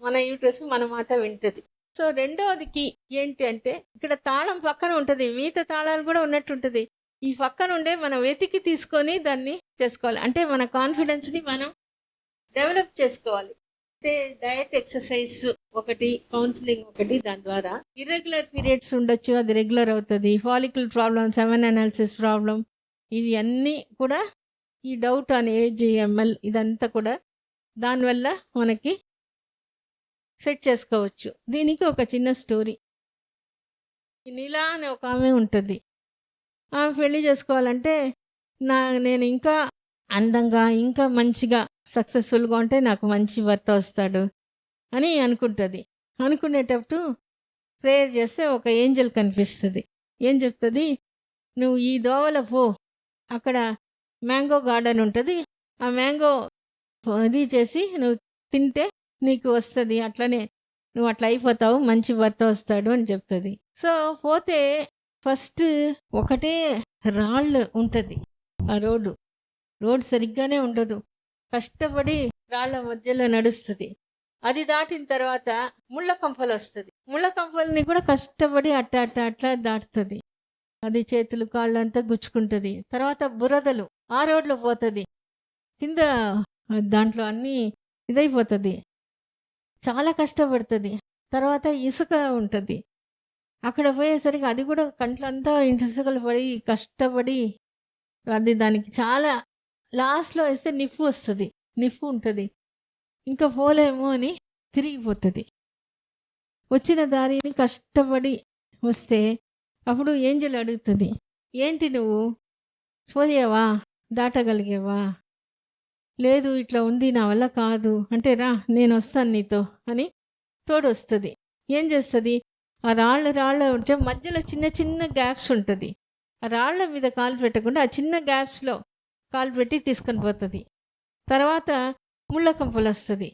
మన యూట్రస్ మన మాట వింటది. సో రెండవదికి ఏంటి అంటే, ఇక్కడ తాళం పక్కన ఉంటుంది, మిగతా తాళాలు కూడా ఉన్నట్టుంటుంది. ఈ పక్కన ఉండే మనం వెతికి తీసుకొని దాన్ని చేసుకోవాలి. అంటే మన కాన్ఫిడెన్స్ని మనం డెవలప్ చేసుకోవాలి. అంటే డయట్, ఎక్సర్సైజ్ ఒకటి, కౌన్సిలింగ్ ఒకటి. దాని ద్వారా ఇర్రెగ్యులర్ పీరియడ్స్ ఉండొచ్చు, అది రెగ్యులర్ అవుతుంది. Follicle problem, seven analysis problem, ఇవి అన్నీ కూడా ఈ డౌట్ ఆన్ ఏజ్, ఎంఎల్ ఇదంతా కూడా దానివల్ల మనకి సెట్ చేసుకోవచ్చు. దీనికి ఒక చిన్న స్టోరీ. నీలా అని ఒక ఆమె ఉంటుంది. ఆమె పెళ్లి చేసుకోవాలంటే నేను ఇంకా అందంగా, ఇంకా మంచిగా సక్సెస్ఫుల్గా ఉంటే నాకు మంచి భర్త వస్తాడు అని అనుకుంటుంది. అనుకునేటప్పుడు ప్రేయర్ చేస్తే ఒక ఏంజల్ కనిపిస్తుంది. ఏం చెప్తుంది, నువ్వు ఈ దోవల పో, అక్కడ మ్యాంగో గార్డెన్ ఉంటుంది, ఆ మ్యాంగో ఇది చేసి నువ్వు తింటే నీకు వస్తుంది, అట్లనే నువ్వు అట్లా అయిపోతావు, మంచి భర్త వస్తాడు అని చెప్తుంది. సో పోతే ఫస్ట్ ఒకటే రాళ్ళు ఉంటుంది. ఆ రోడ్డు సరిగ్గానే ఉండదు, కష్టపడి రాళ్ల మధ్యలో నడుస్తుంది. అది దాటిన తర్వాత ముళ్ళ కంపలు వస్తుంది. ముళ్ళ కంపల్ని కూడా కష్టపడి అట్లా దాటుతుంది. అది చేతులు కాళ్ళంతా గుచ్చుకుంటుంది. తర్వాత బురదలు, ఆ రోడ్లో పోతుంది, కింద దాంట్లో అన్నీ ఇదైపోతుంది, చాలా కష్టపడుతుంది. తర్వాత ఇసుక ఉంటుంది, అక్కడ పోయేసరికి అది కూడా కంట్లంతా ఇసుకలు పడి కష్టపడి అది దానికి చాలా లాస్ట్లో వేస్తే నిప్పు వస్తుంది, నిప్పు ఉంటుంది, ఇంకా పోలేమో అని తిరిగిపోతుంది. వచ్చిన దారిని కష్టపడి వస్తే అప్పుడు ఏంజల్ అడుగుతుంది, ఏంటి నువ్వు పోయావా, దాటగలిగావా? లేదు ఇట్లా ఉంది, నా వల్ల కాదు అంటే, రా నేను వస్తాను నీతో అని తోడు వస్తుంది. ఏం చేస్తుంది, ఆ రాళ్ళ మధ్యలో చిన్న చిన్న గ్యాప్స్ ఉంటుంది. ఆ రాళ్ల మీద కాలు పెట్టకుండా ఆ చిన్న గ్యాప్స్లో కాలు పెట్టి తీసుకొని పోతుంది. తర్వాత ముళ్ళ కంపలు వస్తుంది.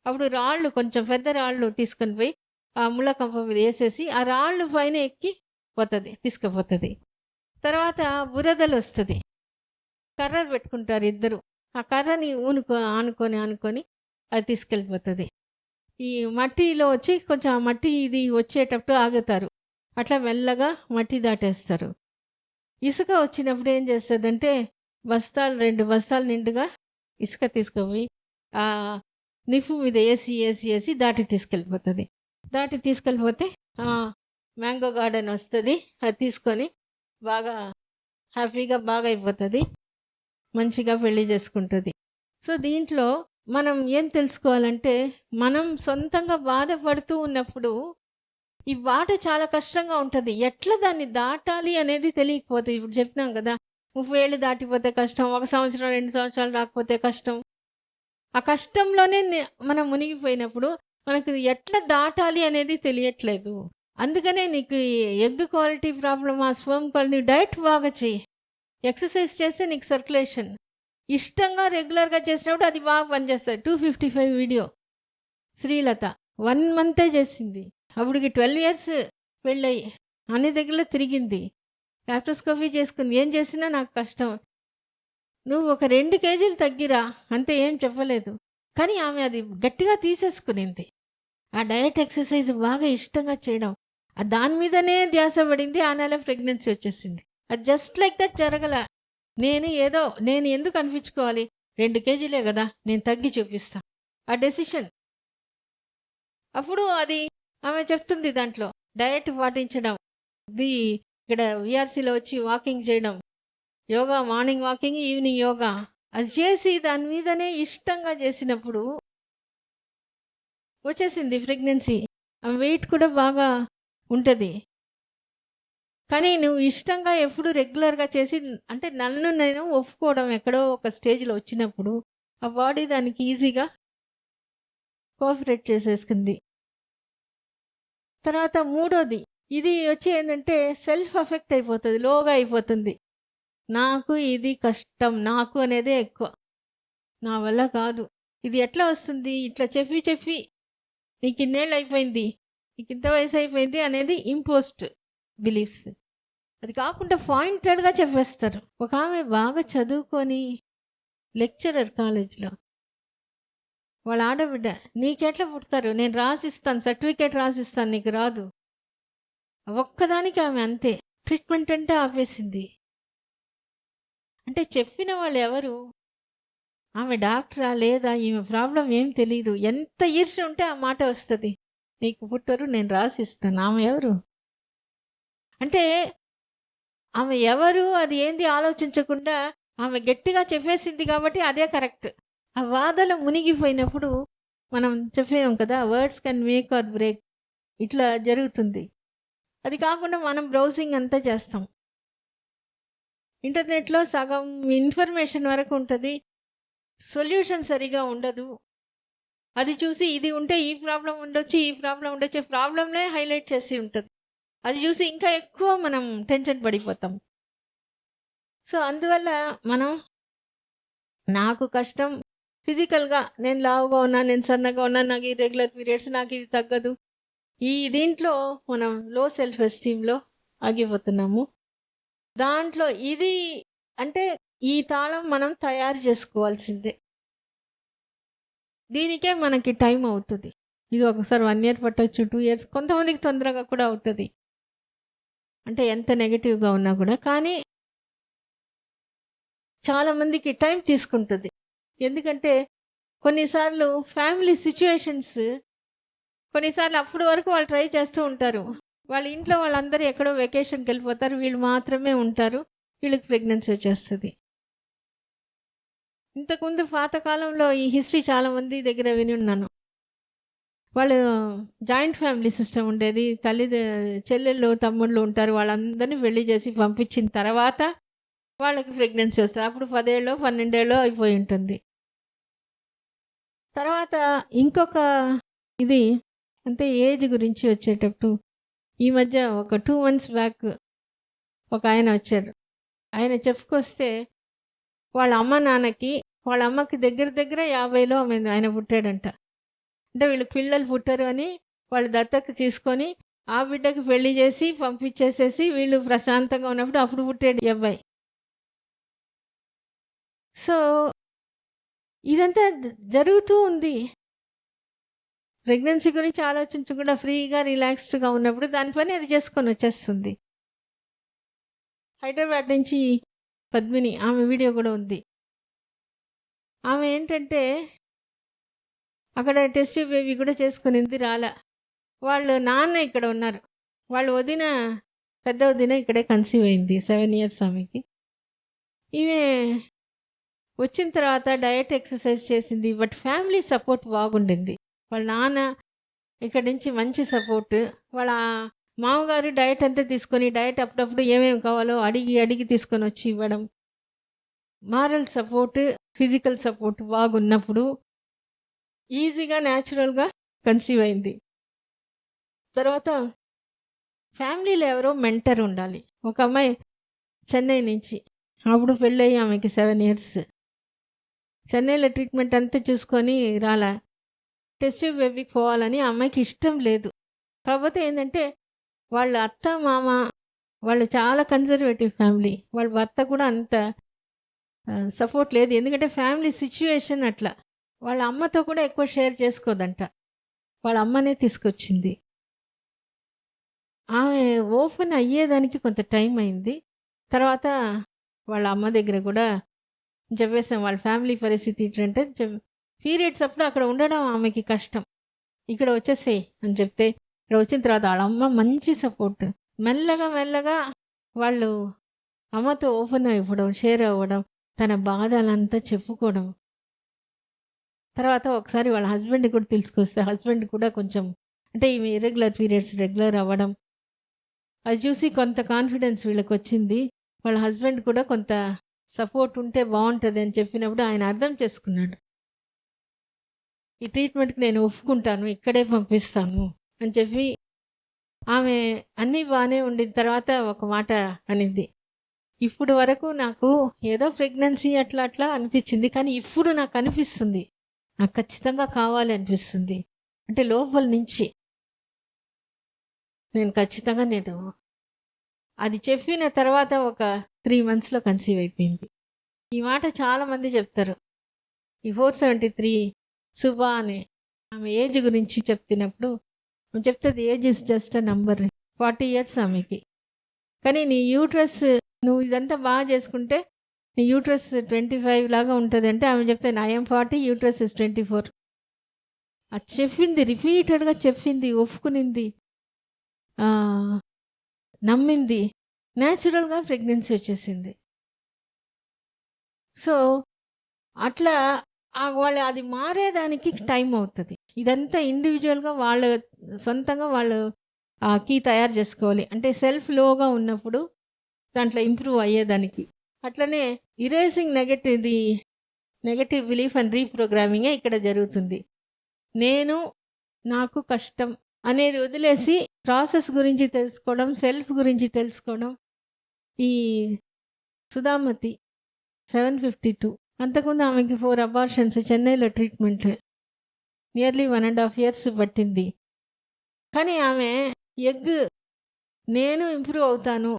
అప్పుడు రాళ్ళు, కొంచెం పెద్ద రాళ్ళు తీసుకొని పోయి ఆ ముళ్ళ కంప మీద వేసేసి ఆ రాళ్ళు పైన ఎక్కి పోతుంది, తీసుకుపోతుంది. తర్వాత బురదలు వస్తుంది, కర్రలు పెట్టుకుంటారు ఇద్దరు, ఆ కర్రని ఆనుకొని అది తీసుకెళ్ళిపోతుంది. ఈ మట్టిలో వచ్చి కొంచెం ఆ మట్టి ఇది వచ్చేటప్పుడు ఆగుతారు, అట్లా మెల్లగా మట్టి దాటేస్తారు. ఇసుక వచ్చినప్పుడు ఏం చేస్తుందంటే బస్తాలు, 2 బస్తాలు నిండుగా ఇసుక తీసుకుపోయి ఆ నిప్పు మీద వేసి దాటి తీసుకెళ్ళిపోతే మ్యాంగో గార్డెన్ వస్తుంది. అది తీసుకొని బాగా హ్యాపీగా బాగా అయిపోతుంది, మంచిగా పెళ్లి చేసుకుంటుంది. సో దీంట్లో మనం ఏం తెలుసుకోవాలంటే, మనం సొంతంగా బాధపడుతూ ఉన్నప్పుడు ఈ బాట చాలా కష్టంగా ఉంటుంది. ఎట్లా దాన్ని దాటాలి అనేది తెలియకపోతే, ఇప్పుడు చెప్పినాం కదా, 30 ఏళ్ళు దాటిపోతే కష్టం, 1 సంవత్సరం 2 సంవత్సరాలు రాకపోతే కష్టం. ఆ కష్టంలోనే మనం మునిగిపోయినప్పుడు మనకు ఎట్లా దాటాలి అనేది తెలియట్లేదు. అందుకనే నీకు ఎగ్ క్వాలిటీ ప్రాబ్లమ్, ఆ స్పర్మ్ క్వాలిటీ, డైట్ బాగా చెయ్యి, ఎక్సర్సైజ్ చేస్తే నీకు సర్క్యులేషన్ ఇష్టంగా రెగ్యులర్గా చేసినప్పుడు అది బాగా పనిచేస్తుంది. 255 వీడియో శ్రీలత 1 మంతే చేసింది. అప్పటికి 12 years పెళ్ళయి అన్ని దగ్గరలో తిరిగింది, లాప్రోస్కోపీ చేసుకుంది. ఏం చేసినా నాకు కష్టం, నువ్వు ఒక 2 kgs తగ్గిరా అంతే, ఏం చెప్పలేదు. కానీ ఆమె అది గట్టిగా తీసేసుకునింది. ఆ డైరెక్ట్ ఎక్సర్సైజ్ బాగా ఇష్టంగా చేయడం, దాని మీదనే ధ్యాస పడింది. ఆ నెల ప్రెగ్నెన్సీ వచ్చేసింది. అది జస్ట్ లైక్ దట్ జరగల. నేను ఎందుకు అనిపించుకోవాలి, 2 కేజీలే కదా, నేను తగ్గి చూపిస్తా, ఆ డెసిషన్. అప్పుడు అది ఆమె చెప్తుంది దాంట్లో డయట్ పాటించడం, ఇది ఇక్కడ విఆర్సీలో వచ్చి వాకింగ్ చేయడం, yoga, morning walking, evening yoga, అది చేసి దాని మీదనే ఇష్టంగా చేసినప్పుడు వచ్చేసింది ప్రెగ్నెన్సీ. ఆమె వెయిట్ కూడా బాగా ఉంటుంది. కానీ నువ్వు ఇష్టంగా ఎప్పుడు రెగ్యులర్గా చేసి, అంటే నన్ను నేను ఒప్పుకోవడం ఎక్కడో ఒక స్టేజ్లో వచ్చినప్పుడు ఆ బాడీ దానికి ఈజీగా కోఆపరేట్ చేసేసుకుంది. తర్వాత మూడోది ఇది వచ్చి ఏంటంటే సెల్ఫ్ అఫెక్ట్ అయిపోతుంది, లోగా అయిపోతుంది. నాకు ఇది కష్టం, నాకు అనేదే ఎక్కువ, నా వల్ల కాదు, ఇది ఎట్లా వస్తుంది, ఇట్లా చెప్పి చెప్పి నీకు ఇన్నేళ్ళు అయిపోయింది, నీకు ఇంత వయసు అయిపోయింది అనేది ఇంపోస్ట్ బిలీఫ్స్. అది కాకుండా పాయింటెడ్గా చెప్పేస్తారు. ఒక ఆమె బాగా చదువుకొని లెక్చరర్ కాలేజ్లో, వాళ్ళ ఆడబిడ్డ, నీకెట్లా పుడతారు, నేను రాసిస్తాను, సర్టిఫికేట్ రాసిస్తాను, నీకు రాదు. ఒక్కదానికి ఆమె అంతే, ట్రీట్మెంట్ అంటే ఆపేసింది. అంటే చెప్పిన వాళ్ళు ఎవరు, ఆమె డాక్టరా లేదా, ఈమె ప్రాబ్లం ఏం తెలియదు. ఎంత ఈర్ష్య ఉంటే ఆ మాట వస్తుంది, నీకు పుట్టరు, నేను రాసిస్తాను. ఆమె ఎవరు అంటే, ఆమె ఎవరు అది ఏంది ఆలోచించకుండా ఆమె గట్టిగా చెప్పేసింది కాబట్టి అదే కరెక్ట్. ఆ వాదన మునిగిపోయినప్పుడు మనం చెప్పేం కదా, words can make or break, ఇట్లా జరుగుతుంది. అది కాకుండా మనం బ్రౌజింగ్ అంతా చేస్తాం, ఇంటర్నెట్లో సగం ఇన్ఫర్మేషన్ వరకు ఉంటుంది, సొల్యూషన్ సరిగా ఉండదు. అది చూసి ఇది ఉంటే ఈ ప్రాబ్లం ఉండొచ్చు, ఈ ప్రాబ్లం ఉండొచ్చు, ప్రాబ్లంనే హైలైట్ చేసి ఉంటుంది. అది చూసి ఇంకా ఎక్కువ మనం టెన్షన్ పడిపోతాం. సో అందువల్ల మనం, నాకు కష్టం ఫిజికల్గా, నేను లావుగా ఉన్నా, నేను సన్నగా ఉన్నా, నాకు ఈ రెగ్యులర్ పీరియడ్స్, నాకు ఇది తగ్గదు, ఈ దీంట్లో మనం లో సెల్ఫ్ ఎస్టీమ్లో ఆగిపోతున్నాము. దాంట్లో ఇది అంటే ఈ తాళం మనం తయారు చేసుకోవాల్సిందే. దీనికే మనకి టైం అవుతుంది. ఇది ఒకసారి 1 year పట్టవచ్చు, 2 years, కొంతమందికి తొందరగా కూడా అవుతుంది, అంటే ఎంత నెగిటివ్గా ఉన్నా కూడా. కానీ చాలామందికి టైం తీసుకుంటుంది. ఎందుకంటే కొన్నిసార్లు ఫ్యామిలీ సిచ్యువేషన్స్, కొన్నిసార్లు అప్పటి వరకు వాళ్ళు ట్రై చేస్తూ ఉంటారు, వాళ్ళ ఇంట్లో వాళ్ళందరూ ఎక్కడో వెకేషన్కి వెళ్ళిపోతారు, వీళ్ళు మాత్రమే ఉంటారు, వీళ్ళకి ప్రెగ్నెన్సీ వచ్చేస్తుంది. ఇంతకుముందు పాతకాలంలో ఈ హిస్టరీ చాలామంది దగ్గర విని ఉన్నాను. వాళ్ళు జాయింట్ ఫ్యామిలీ సిస్టమ్ ఉండేది, చెల్లెళ్ళు తమ్ముళ్ళు ఉంటారు, వాళ్ళందరినీ పెళ్లి చేసి పంపించిన తర్వాత వాళ్ళకి ప్రెగ్నెన్సీ వస్తుంది. అప్పుడు 10 ఏళ్ళో 12 ఏళ్ళో అయిపోయి ఉంటుంది. తర్వాత ఇంకొక ఇది అంటే ఏజ్ గురించి వచ్చేటప్పుడు, ఈ మధ్య ఒక 2 months బ్యాక్ ఒక ఆయన వచ్చారు. ఆయన చెప్పుకొస్తే వాళ్ళ అమ్మ నాన్నకి, వాళ్ళ అమ్మకి దగ్గర దగ్గర 50లో ఆయన పుట్టాడంట. అంటే వీళ్ళకి పిల్లలు పుట్టరు అని వాళ్ళు దత్తత తీసుకొని ఆ బిడ్డకి పెళ్లి చేసి పంపించేసేసి వీళ్ళు ప్రశాంతంగా ఉన్నప్పుడు అప్పుడు పుట్టాడు ఈ అబ్బాయి. సో ఇదంతా జరుగుతూ ఉంది. ప్రెగ్నెన్సీ గురించి ఆలోచించకుండా ఫ్రీగా రిలాక్స్డ్గా ఉన్నప్పుడు దాని పని అది చేసుకొని వచ్చేస్తుంది. హైదరాబాద్ నుంచి పద్మిని, ఆమె వీడియో కూడా ఉంది. ఆమె ఏంటంటే అక్కడ టెస్ట్ బేబీ కూడా చేసుకునింది, రాలా. వాళ్ళు నాన్న ఇక్కడ ఉన్నారు, వాళ్ళు వదిన, పెద్ద వదిన ఇక్కడే కన్సీవ్ అయింది, 7 years ఆమెకి. ఈమె వచ్చిన తర్వాత డయట్ ఎక్సర్సైజ్ చేసింది, బట్ ఫ్యామిలీ సపోర్ట్ బాగుండింది. వాళ్ళ నాన్న ఇక్కడి నుంచి మంచి సపోర్ట్, వాళ్ళ మామగారు డయట్ అంతా తీసుకొని, డయట్ అప్పుడప్పుడు ఏమేమి కావాలో అడిగి అడిగి తీసుకొని వచ్చి ఇవ్వడం, మారల్ సపోర్ట్, ఫిజికల్ సపోర్ట్ బాగున్నప్పుడు ఈజీగా న్యాచురల్గా కన్సీవ్ అయింది. తర్వాత ఫ్యామిలీలో ఎవరో మెంటర్ ఉండాలి. ఒక అమ్మాయి చెన్నై నుంచి, అప్పుడు పెళ్ళయి ఆమెకి 7 years, చెన్నైలో ట్రీట్మెంట్ అంతా చూసుకొని రాలా. టెస్ట్ బేబీకి పోవాలని ఆ అమ్మాయికి ఇష్టం లేదు. కాకపోతే ఏంటంటే వాళ్ళ అత్త మామ వాళ్ళు చాలా కన్జర్వేటివ్ ఫ్యామిలీ, వాళ్ళ భర్త కూడా అంత సపోర్ట్ లేదు. ఎందుకంటే ఫ్యామిలీ సిచ్యువేషన్ అట్లా. వాళ్ళ అమ్మతో కూడా ఎక్కువ షేర్ చేసుకోదంట. వాళ్ళ అమ్మనే తీసుకొచ్చింది. ఆమె ఓపెన్ అయ్యేదానికి కొంత టైం అయింది. తర్వాత వాళ్ళ అమ్మ దగ్గర కూడా చెప్పేసాం, వాళ్ళ ఫ్యామిలీ పరిస్థితి ఏంటంటే పీరియడ్స్ అప్పుడు అక్కడ ఉండడం ఆమెకి కష్టం, ఇక్కడ వచ్చేసేయి అని చెప్తే ఇక్కడ వచ్చిన తర్వాత వాళ్ళ అమ్మ మంచి సపోర్ట్. మెల్లగా మెల్లగా వాళ్ళు అమ్మతో ఓపెన్ అయిపోవడం, షేర్ అవ్వడం, తన బాధలంతా చెప్పుకోవడం. తర్వాత ఒకసారి వాళ్ళ హస్బెండ్ కూడా తెలుసుకొస్తే హస్బెండ్ కూడా కొంచెం అంటే ఈమె ఇర్రెగ్యులర్ పీరియడ్స్ రెగ్యులర్ అవ్వడం అది చూసి కొంత కాన్ఫిడెన్స్ వీళ్ళకి వచ్చింది. వాళ్ళ హస్బెండ్ కూడా కొంత సపోర్ట్ ఉంటే బాగుంటుంది అని చెప్పినప్పుడు ఆయన అర్థం చేసుకున్నాడు, ఈ ట్రీట్మెంట్కి నేను ఒప్పుకుంటాను, ఇక్కడే పంపిస్తాను అని చెప్పి. ఆమె అన్నీ బాగానే ఉండిన తర్వాత ఒక మాట అనింది, ఇప్పుడు వరకు నాకు ఏదో ప్రెగ్నెన్సీ అట్లా అట్లా అనిపించింది, కానీ ఇప్పుడు నాకు అనిపిస్తుంది నాకు ఖచ్చితంగా కావాలి అనిపిస్తుంది. అంటే లోపల నుంచి నేను ఖచ్చితంగా అది చెప్పిన తర్వాత ఒక 3 monthsలో కన్సీవ్ అయిపోయింది. ఈ మాట చాలామంది చెప్తారు. ఈ 473 సుబా అని ఆమె ఏజ్ గురించి చెప్తున్నప్పుడు చెప్తుంది, age is just a number, 40 years ఆమెకి. కానీ నీ యూట్రస్ నువ్వు ఇదంతా బాగా చేసుకుంటే నీ యూట్రస్ 25 లాగా ఉంటుంది అంటే ఆమె చెప్తే ఐఎమ్ 40, యూట్రస్ ఇస్ 24. అది చెప్పింది, రిపీటెడ్గా చెప్పింది, ఒప్పుకునింది, నమ్మింది, న్యాచురల్గా ప్రెగ్నెన్సీ వచ్చేసింది. సో అట్లా వాళ్ళు అది మారేదానికి టైం అవుతుంది. ఇదంతా ఇండివిజువల్గా వాళ్ళ సొంతంగా వాళ్ళు కీ తయారు చేసుకోవాలి. అంటే సెల్ఫ్ లోగా ఉన్నప్పుడు దాంట్లో ఇంప్రూవ్ అయ్యేదానికి. అట్లనే ఇరేసింగ్ నెగటివ్ బిలీఫ్ అండ్ రీప్రోగ్రామింగే ఇక్కడ జరుగుతుంది. నేను నాకు కష్టం అనేది వదిలేసి ప్రాసెస్ గురించి తెలుసుకోవడం, సెల్ఫ్ గురించి తెలుసుకోవడం. ఈ సుధామతి 752 అంతకుముందు ఆమెకి 4 అబార్షన్స్ చెన్నైలో ట్రీట్మెంట్, నియర్లీ 1.5 years పట్టింది. కానీ ఆమె ఎగ్ నేను ఇంప్రూవ్ అవుతాను,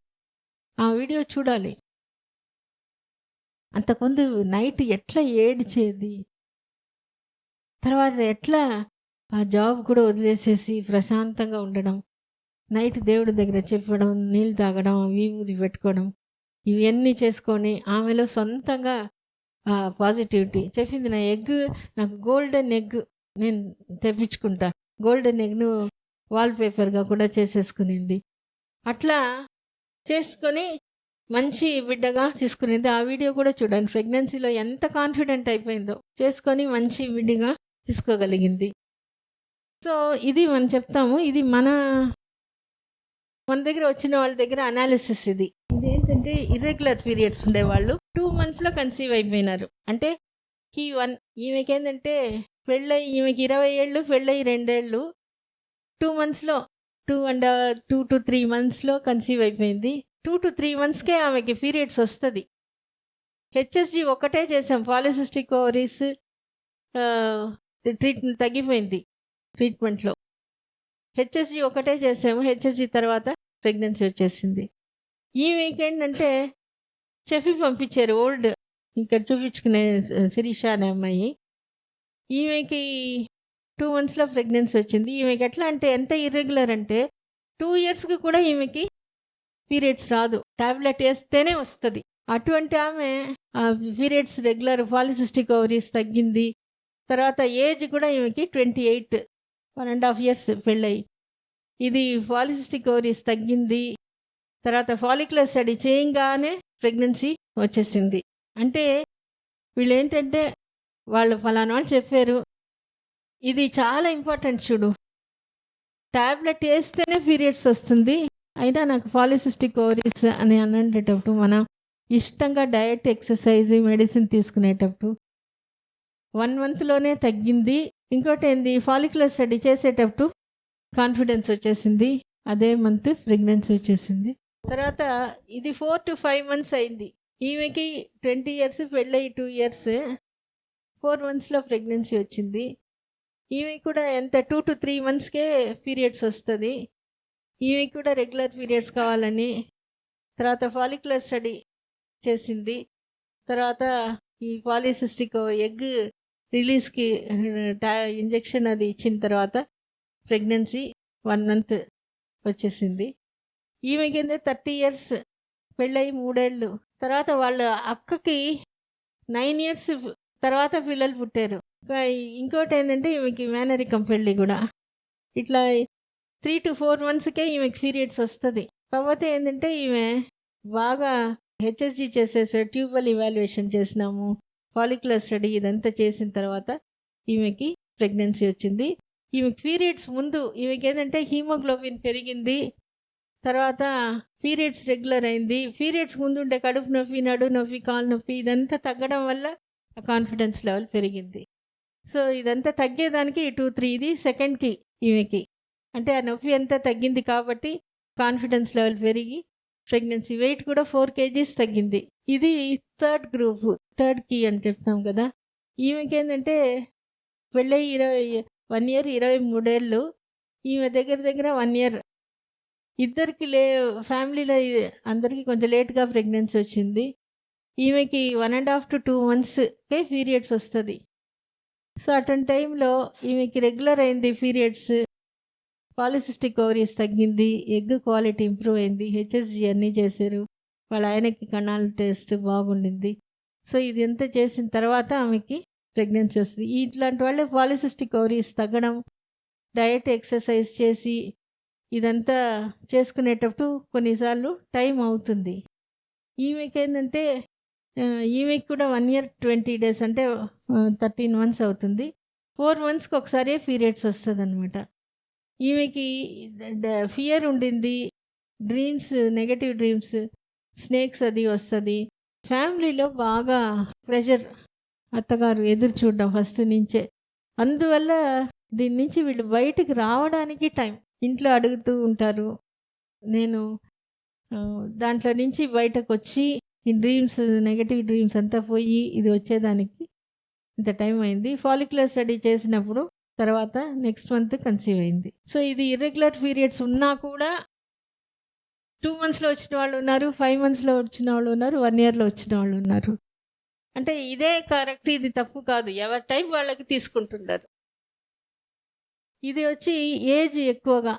ఆ వీడియో చూడాలి. అంతకుముందు నైట్ ఎట్లా ఏడ్చేది, తర్వాత ఎట్లా ఆ జాబ్ కూడా వదిలేసేసి ప్రశాంతంగా ఉండడం, నైట్ దేవుడి దగ్గర చెప్పడం, నీళ్ళు తాగడం, విభూది పెట్టుకోవడం, ఇవన్నీ చేసుకొని ఆమెలో సొంతంగా పాజిటివిటీ చెప్పింది. నాకు గోల్డెన్ ఎగ్ నేను తెప్పించుకుంటా, గోల్డెన్ ఎగ్ను వాల్పేపర్గా కూడా చేసేసుకునింది. అట్లా చేసుకొని మంచి బిడ్డగా తీసుకునింది. ఆ వీడియో కూడా చూడండి, ప్రెగ్నెన్సీలో ఎంత కాన్ఫిడెంట్ అయిపోయిందో, చేసుకొని మంచి బిడ్డగా తీసుకోగలిగింది. సో ఇది మనం చెప్తాము, ఇది మన దగ్గర వచ్చిన వాళ్ళ దగ్గర అనాలిసిస్. ఇదేంటంటే ఇర్రెగ్యులర్ పీరియడ్స్ ఉండేవాళ్ళు 2 monthsలో కన్సీవ్ అయిపోయినారు. అంటే ఈమెకి ఏంటంటే ఈమెకి 20 ఏళ్ళు, పెళ్ళయి 2 ఏళ్ళు, 2 monthsలో 2 to 3 monthsలో కన్సీవ్ అయిపోయింది. 2 to 3 monthsకే ఆమెకి పీరియడ్స్ వస్తుంది. హెచ్ఎస్జి ఒకటే చేసాం, పాలిసిస్టిక్ ఓవరీస్ ట్రీట్మెంట్ తగ్గిపోయింది. ట్రీట్మెంట్లో హెచ్ఎస్జి ఒకటే చేసాము, హెచ్ఎస్జి తర్వాత ప్రెగ్నెన్సీ వచ్చేసింది. ఈ వీకెండ్ అంటే చెప్పి పంపించారు, ఓల్డ్ ఇక్కడ చూపించుకునే శిరీష అనే అమ్మాయి. ఈమెకి 2 monthsలో ప్రెగ్నెన్సీ వచ్చింది. ఈమెకి ఎట్లా అంటే ఎంత ఇర్రెగ్యులర్ అంటే 2 yearsకి కూడా ఈమెకి పీరియడ్స్ రాదు, టాబ్లెట్ వేస్తేనే వస్తుంది. అటువంటి ఆమె పీరియడ్స్ రెగ్యులర్, పాలిసిస్టిక్ ఓవరీస్ తగ్గింది. తర్వాత ఏజ్ కూడా ఈమెకి 28, 1.5 years పెళ్ళయి. ఇది పాలిసిస్టిక్ ఓవరీస్ తగ్గింది. తర్వాత ఫాలిక్యులర్ స్టడీ చేయంగానే ప్రెగ్నెన్సీ వచ్చేసింది. అంటే వీళ్ళు ఏంటంటే వాళ్ళు ఫలానా వాళ్ళు చెప్పారు, ఇది చాలా ఇంపార్టెంట్ చూడు, టాబ్లెట్ వేస్తేనే పీరియడ్స్ వస్తుంది, అయినా నాకు పాలిసిస్టిక్ ఓవరీస్ అని అనేటప్పుడు మనం ఇష్టంగా డయట్, ఎక్సర్సైజ్, మెడిసిన్ తీసుకునేటప్పుడు 1 monthలోనే తగ్గింది. ఇంకోటి ఏంది, ఫాలిక్యులర్ స్టడీ చేసేటప్పుడు కాన్ఫిడెన్స్ వచ్చేసింది, అదే మంత్ ప్రెగ్నెన్సీ వచ్చేసింది. తర్వాత ఇది 4 to 5 months అయింది. ఈమెకి 20 years, పెళ్ళయి 2 years, 4 monthsలో ప్రెగ్నెన్సీ వచ్చింది. ఈమె కూడా ఎంత 2 to 3 monthsకే పీరియడ్స్ వస్తుంది. ఈమె కూడా రెగ్యులర్ పీరియడ్స్ కావాలని తర్వాత ఫాలిక్యులర్ స్టడీ చేసింది. తర్వాత ఈ పాలిసిస్టిక్ ఎగ్ రిలీజ్కి ఇంజెక్షన్ అది ఇచ్చిన తర్వాత ప్రెగ్నెన్సీ 1 మంత్ వచ్చేసింది. ఈమెకి 30 ఇయర్స్, పెళ్ళయి 3 ఏళ్ళు. తర్వాత వాళ్ళ అక్కకి 9 ఇయర్స్ తర్వాత పిల్లలు పుట్టారు. ఇంకోటి ఏంటంటే ఈమెకి మేనరికం పెళ్ళి కూడా. ఇట్లా 3 to 4 మంత్స్కే ఈమెకి పీరియడ్స్ వస్తుంది. కాకపోతే ఏంటంటే ఈమె బాగా హెచ్ఎస్జి చేసేసారు, ట్యూబల్ ఇవాల్యుయేషన్ చేసినాము, ఫాలిక్యులర్ స్టడీ ఇదంతా చేసిన తర్వాత ఈమెకి ప్రెగ్నెన్సీ వచ్చింది. ఈమెకి పీరియడ్స్ ముందు ఈమెకి ఏంటంటే హీమోగ్లోబిన్ పెరిగింది, తర్వాత పీరియడ్స్ రెగ్యులర్ అయింది. పీరియడ్స్ ముందు ఉండే కడుపు నొప్పి, నడు నొప్పి, కాలు నొప్పి ఇదంతా తగ్గడం వల్ల కాన్ఫిడెన్స్ లెవెల్ పెరిగింది. సో ఇదంతా తగ్గేదానికి 2-3 ఇది సెకండ్కి ఈమెకి అంటే ఆ నొప్పి అంతా తగ్గింది కాబట్టి కాన్ఫిడెన్స్ లెవెల్ పెరిగి ప్రెగ్నెన్సీ వెయిట్ కూడా 4 kgs తగ్గింది. ఇది థర్డ్ గ్రూప్, థర్డ్ కీ అని చెప్తాం కదా. ఈమెకి ఏంటంటే పెళ్ళయి 1 year 23 ఏళ్ళు, ఈమె దగ్గర 1 year. ఇద్దరికి ఫ్యామిలీలో అందరికీ కొంచెం లేట్గా ప్రెగ్నెన్సీ వచ్చింది. ఈమెకి 1.5 to 2 monthsకే పీరియడ్స్ వస్తుంది. సో అటువంటి టైంలో ఈమెకి రెగ్యులర్ అయింది పీరియడ్స్, పాలిసిస్టిక్ ఓవరీస్ తగ్గింది, ఎగ్ క్వాలిటీ ఇంప్రూవ్ అయింది, హెచ్ఎస్జి అన్నీ చేశారు, వాళ్ళ ఆయనకి కణాల టెస్ట్ బాగుండింది. సో ఇది ఎంత చేసిన తర్వాత ఆమెకి ప్రెగ్నెన్సీ వస్తుంది. ఇట్లాంటి వాళ్ళే పాలిసిస్టిక్ ఓవరీస్ తగ్గడం, డయట్ ఎక్సర్సైజ్ చేసి ఇదంతా చేసుకునేటప్పుడు కొన్నిసార్లు టైం అవుతుంది. ఈమెకి ఏంటంటే ఈమెకి కూడా 1 year 20 days అంటే 13 months అవుతుంది. 4 monthsకి ఒకసారి పీరియడ్స్ వస్తుంది అనమాట. ఈమెకి ఫియర్ ఉండింది, డ్రీమ్స్, నెగటివ్ డ్రీమ్స్, స్నేక్స్ అది వస్తుంది. ఫ్యామిలీలో బాగా ప్రెషర్, అత్తగారు ఎదురు చూడడం ఫస్ట్ నుంచే. అందువల్ల దీని నుంచి వీళ్ళు బయటికి రావడానికి టైం, ఇంట్లో అడుగుతూ ఉంటారు. నేను దాంట్లో నుంచి బయటకు వచ్చి ఈ డ్రీమ్స్, నెగటివ్ డ్రీమ్స్ అంతా పోయి ఇది వచ్చేదానికి ఇంత టైం అయింది. ఫాలిక్యులర్ స్టడీ చేసినప్పుడు తర్వాత నెక్స్ట్ మంత్ కన్సీవ్ అయింది. సో ఇది ఇర్రెగ్యులర్ పీరియడ్స్ ఉన్నా కూడా 2 monthsలో వచ్చిన వాళ్ళు ఉన్నారు, 5 monthsలో వచ్చిన వాళ్ళు ఉన్నారు, 1 yearలో వచ్చిన వాళ్ళు ఉన్నారు. అంటే ఇదే కరెక్ట్, ఇది తప్పు కాదు, ఎవరి టైం వాళ్ళకి తీసుకుంటున్నారు. ఇది వచ్చి ఏజ్ ఎక్కువగా,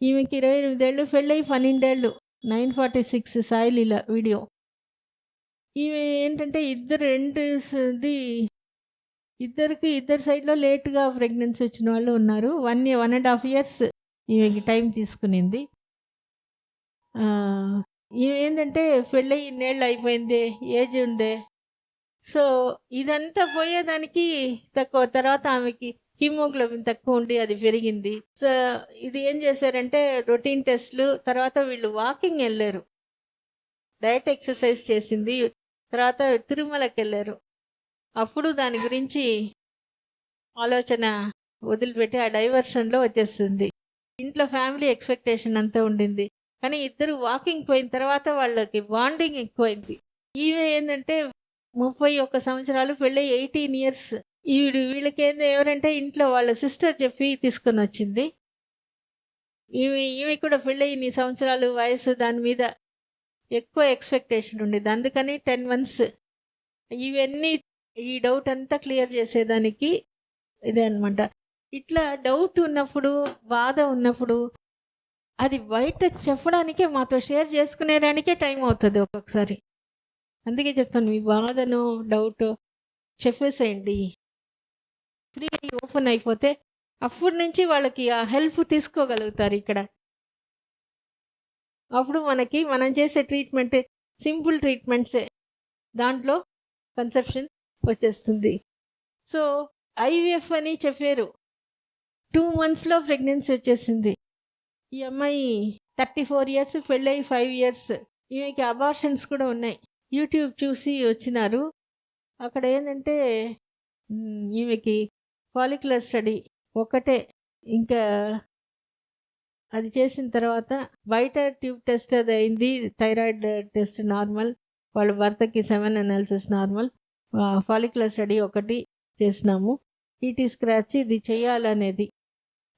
ఈమెకి 28 ఏళ్ళు, పెళ్ళయి 12 ఏళ్ళు, 946 సాయిలీల వీడియో. ఈమె ఏంటంటే ఇద్దరికి ఇద్దరు సైడ్లో లేట్గా ప్రెగ్నెన్సీ వచ్చిన వాళ్ళు ఉన్నారు. 1.5 years ఈమెకి టైం తీసుకునింది. ఈమె ఏంటంటే పెళ్ళయి ఇన్నేళ్ళు అయిపోయింది, ఏజ్ ఉందే. సో ఇదంతా పోయేదానికి తక్కువ. తర్వాత ఆమెకి హీమోగ్లోబిన్ తక్కువ ఉండి అది పెరిగింది. సో ఇది ఏం చేశారంటే రొటీన్ టెస్ట్లు, తర్వాత వీళ్ళు వాకింగ్ వెళ్ళారు, డయట్ ఎక్సర్సైజ్ చేసింది, తర్వాత తిరుమలకి వెళ్ళారు. అప్పుడు దాని గురించి ఆలోచన వదిలిపెట్టి ఆ డైవర్షన్లో వచ్చేస్తుంది. ఇంట్లో ఫ్యామిలీ ఎక్స్పెక్టేషన్ అంతా ఉండింది, కానీ ఇద్దరు వాకింగ్ పోయిన తర్వాత వాళ్ళకి బాండింగ్ ఎక్కువైంది. ఈమె ఏంటంటే 31 సంవత్సరాలు, పెళ్ళి 18 years. వీళ్ళకి ఎవరంటే ఇంట్లో వాళ్ళ సిస్టర్ చెప్పి తీసుకొని వచ్చింది. ఈమె కూడా పెళ్ళి ఇన్ని సంవత్సరాలు వయసు, దాని మీద ఎక్కువ ఎక్స్పెక్టేషన్ ఉండేది. అందుకని 10 months ఇవన్నీ ఈ డౌట్ అంతా క్లియర్ చేసేదానికి ఇదే అనమాట. ఇట్లా డౌట్ ఉన్నప్పుడు, బాధ ఉన్నప్పుడు అది బయట చెప్పడానికే, మాతో షేర్ చేసుకునేదానికే టైం అవుతుంది ఒక్కొక్కసారి. అందుకే చెప్తాను, మీ బాధను, డౌట్ చెప్పేసేయండి, ఫ్రీ ఓపెన్ అయిపోతే అప్పటి నుంచి వాళ్ళకి ఆ హెల్ప్ తీసుకోగలుగుతారు. ఇక్కడ అప్పుడు మనం చేసే ట్రీట్మెంట్ సింపుల్ ట్రీట్మెంట్సే, దాంట్లో కన్సెప్షన్ వచ్చేస్తుంది. సో ఐవీఎఫ్ అని చెప్పారు. 2 monthsలో ప్రెగ్నెన్సీ వచ్చేసింది. ఈ అమ్మాయి 34 years, పెళ్ళయి 5 years. ఈమెకి అబార్షన్స్ కూడా ఉన్నాయి. యూట్యూబ్ చూసి వచ్చినారు. అక్కడ ఏంటంటే ఈమెకి ఫాలిక్యులర్ స్టడీ ఒకటే, ఇంకా అది చేసిన తర్వాత బయట ట్యూబ్ టెస్ట్ అది అయింది, థైరాయిడ్ టెస్ట్ నార్మల్, వాళ్ళ భర్తకి 7 analysis నార్మల్, ఫాలిక్యులర్ స్టడీ ఒకటి చేసినాము, ఈటీ స్క్రాచ్ ఇది చేయాలనేది.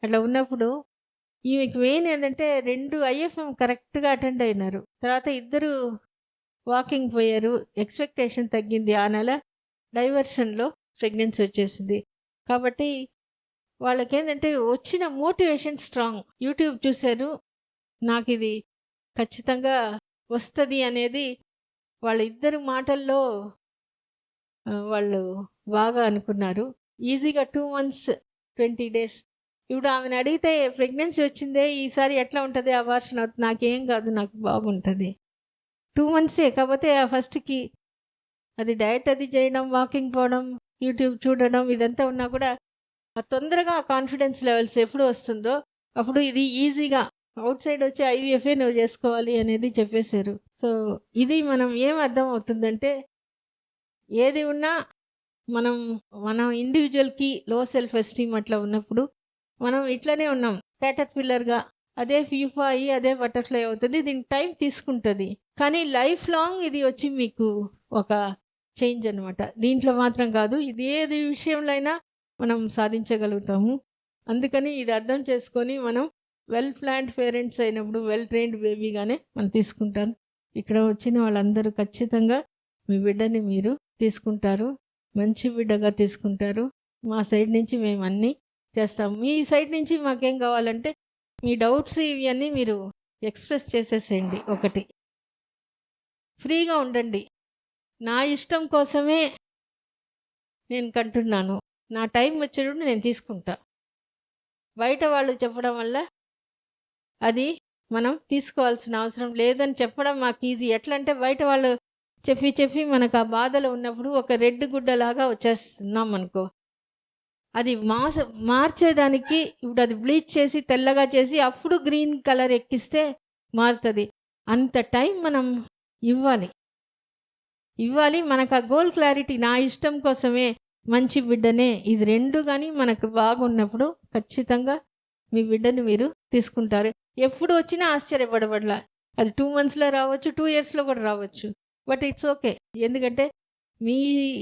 అట్లా ఉన్నప్పుడు ఈమెకి మెయిన్ ఏంటంటే 2 IFM కరెక్ట్గా అటెండ్ అయినారు. తర్వాత ఇద్దరు వాకింగ్ పోయారు, ఎక్స్పెక్టేషన్ తగ్గింది. ఆ నెల డైవర్షన్లో ప్రెగ్నెన్సీ వచ్చేసింది. కాబట్టి వాళ్ళకేంటంటే వచ్చిన మోటివేషన్ స్ట్రాంగ్. యూట్యూబ్ చూశారు, నాకు ఇది ఖచ్చితంగా వస్తుంది అనేది వాళ్ళిద్దరు మాటల్లో వాళ్ళు బాగా అనుకున్నారు. ఈజీగా 2 months 20 days. ఇప్పుడు ఆమెను అడిగితే ప్రెగ్నెన్సీ వచ్చిందే, ఈసారి ఎట్లా ఉంటుంది, అబార్షన్ అవుతుంది, నాకేం కాదు, నాకు బాగుంటుంది. 2 months కాకపోతే ఆ ఫస్ట్కి అది డయట్ అది చేయడం, వాకింగ్ పోవడం, యూట్యూబ్ చూడడం, ఇదంతా ఉన్నా కూడా తొందరగా కాన్ఫిడెన్స్ లెవెల్స్ ఎప్పుడు వస్తుందో అప్పుడు ఇది ఈజీగా అవుట్ సైడ్ వచ్చి ఐవీఎఫ్ఏ నువ్వు చేసుకోవాలి అనేది చెప్పేశారు. సో ఇది మనం ఏం అర్థం అవుతుందంటే, ఏది ఉన్నా మనం ఇండివిజువల్కి లో సెల్ఫ్ ఎస్టీమ్ అట్లా ఉన్నప్పుడు మనం ఇట్లనే ఉన్నాం క్యాటర్పిల్లర్గా. అదే ఫ్యూఫా అయ్యి అదే బటర్ఫ్లై అవుతుంది. దీనికి టైం తీసుకుంటుంది, కానీ లైఫ్ లాంగ్ ఇది వచ్చి మీకు ఒక చేంజ్ అనమాట. దీంట్లో మాత్రం కాదు, ఇది ఏది విషయంలో అయినా మనం సాధించగలుగుతాము. అందుకని ఇది అర్థం చేసుకొని మనం వెల్ ప్లాన్డ్ పేరెంట్స్ అయినప్పుడు వెల్ ట్రైన్డ్ బేబీగానే మనం తీసుకుంటారు. ఇక్కడ వచ్చిన వాళ్ళందరూ ఖచ్చితంగా మీ బిడ్డని మీరు తీసుకుంటారు, మంచి బిడ్డగా తీసుకుంటారు. మా సైడ్ నుంచి మేము అన్నీ చేస్తాము. మీ సైడ్ నుంచి మాకేం కావాలంటే మీ డౌట్స్ ఇవన్నీ మీరు ఎక్స్ప్రెస్ చేసేసేయండి. ఒకటి, ఫ్రీగా ఉండండి. నా ఇష్టం కోసమే నేను కంటున్నాను, నా టైం వచ్చేటప్పుడు నేను తీసుకుంటా. బయట వాళ్ళు చెప్పడం వల్ల అది మనం తీసుకోవాల్సిన అవసరం లేదని చెప్పడం మాకు ఈజీ. ఎట్లా అంటే బయట వాళ్ళు చెప్పి మనకు ఆ బాధలో ఉన్నప్పుడు ఒక రెడ్ గుడ్డలాగా వచ్చేస్తున్నాం అనుకో, అది మార్చేదానికి ఇప్పుడు అది బ్లీచ్ చేసి తెల్లగా చేసి అప్పుడు గ్రీన్ కలర్ ఎక్కిస్తే మారుతుంది. అంత టైం మనం ఇవ్వాలి. మనకు ఆ గోల్ క్లారిటీ, నా ఇష్టం కోసమే మంచి బిడ్డనే, ఇది రెండు కానీ మనకు బాగున్నప్పుడు ఖచ్చితంగా మీ బిడ్డని మీరు తీసుకుంటారు. ఎప్పుడు వచ్చినా ఆశ్చర్యపడబడలా. అది 2 monthsలో రావచ్చు, 2 yearsలో కూడా రావచ్చు. But it's okay. ఎందుకంటే మీ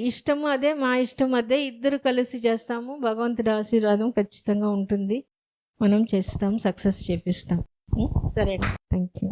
ఇష్టము అదే, మా ఇష్టం అదే, ఇద్దరు కలిసి చేస్తాము. భగవంతుడి ఆశీర్వాదం ఖచ్చితంగా ఉంటుంది. మనం చేస్తాం, సక్సెస్ చేపిస్తాం. సరే, థ్యాంక్ యూ.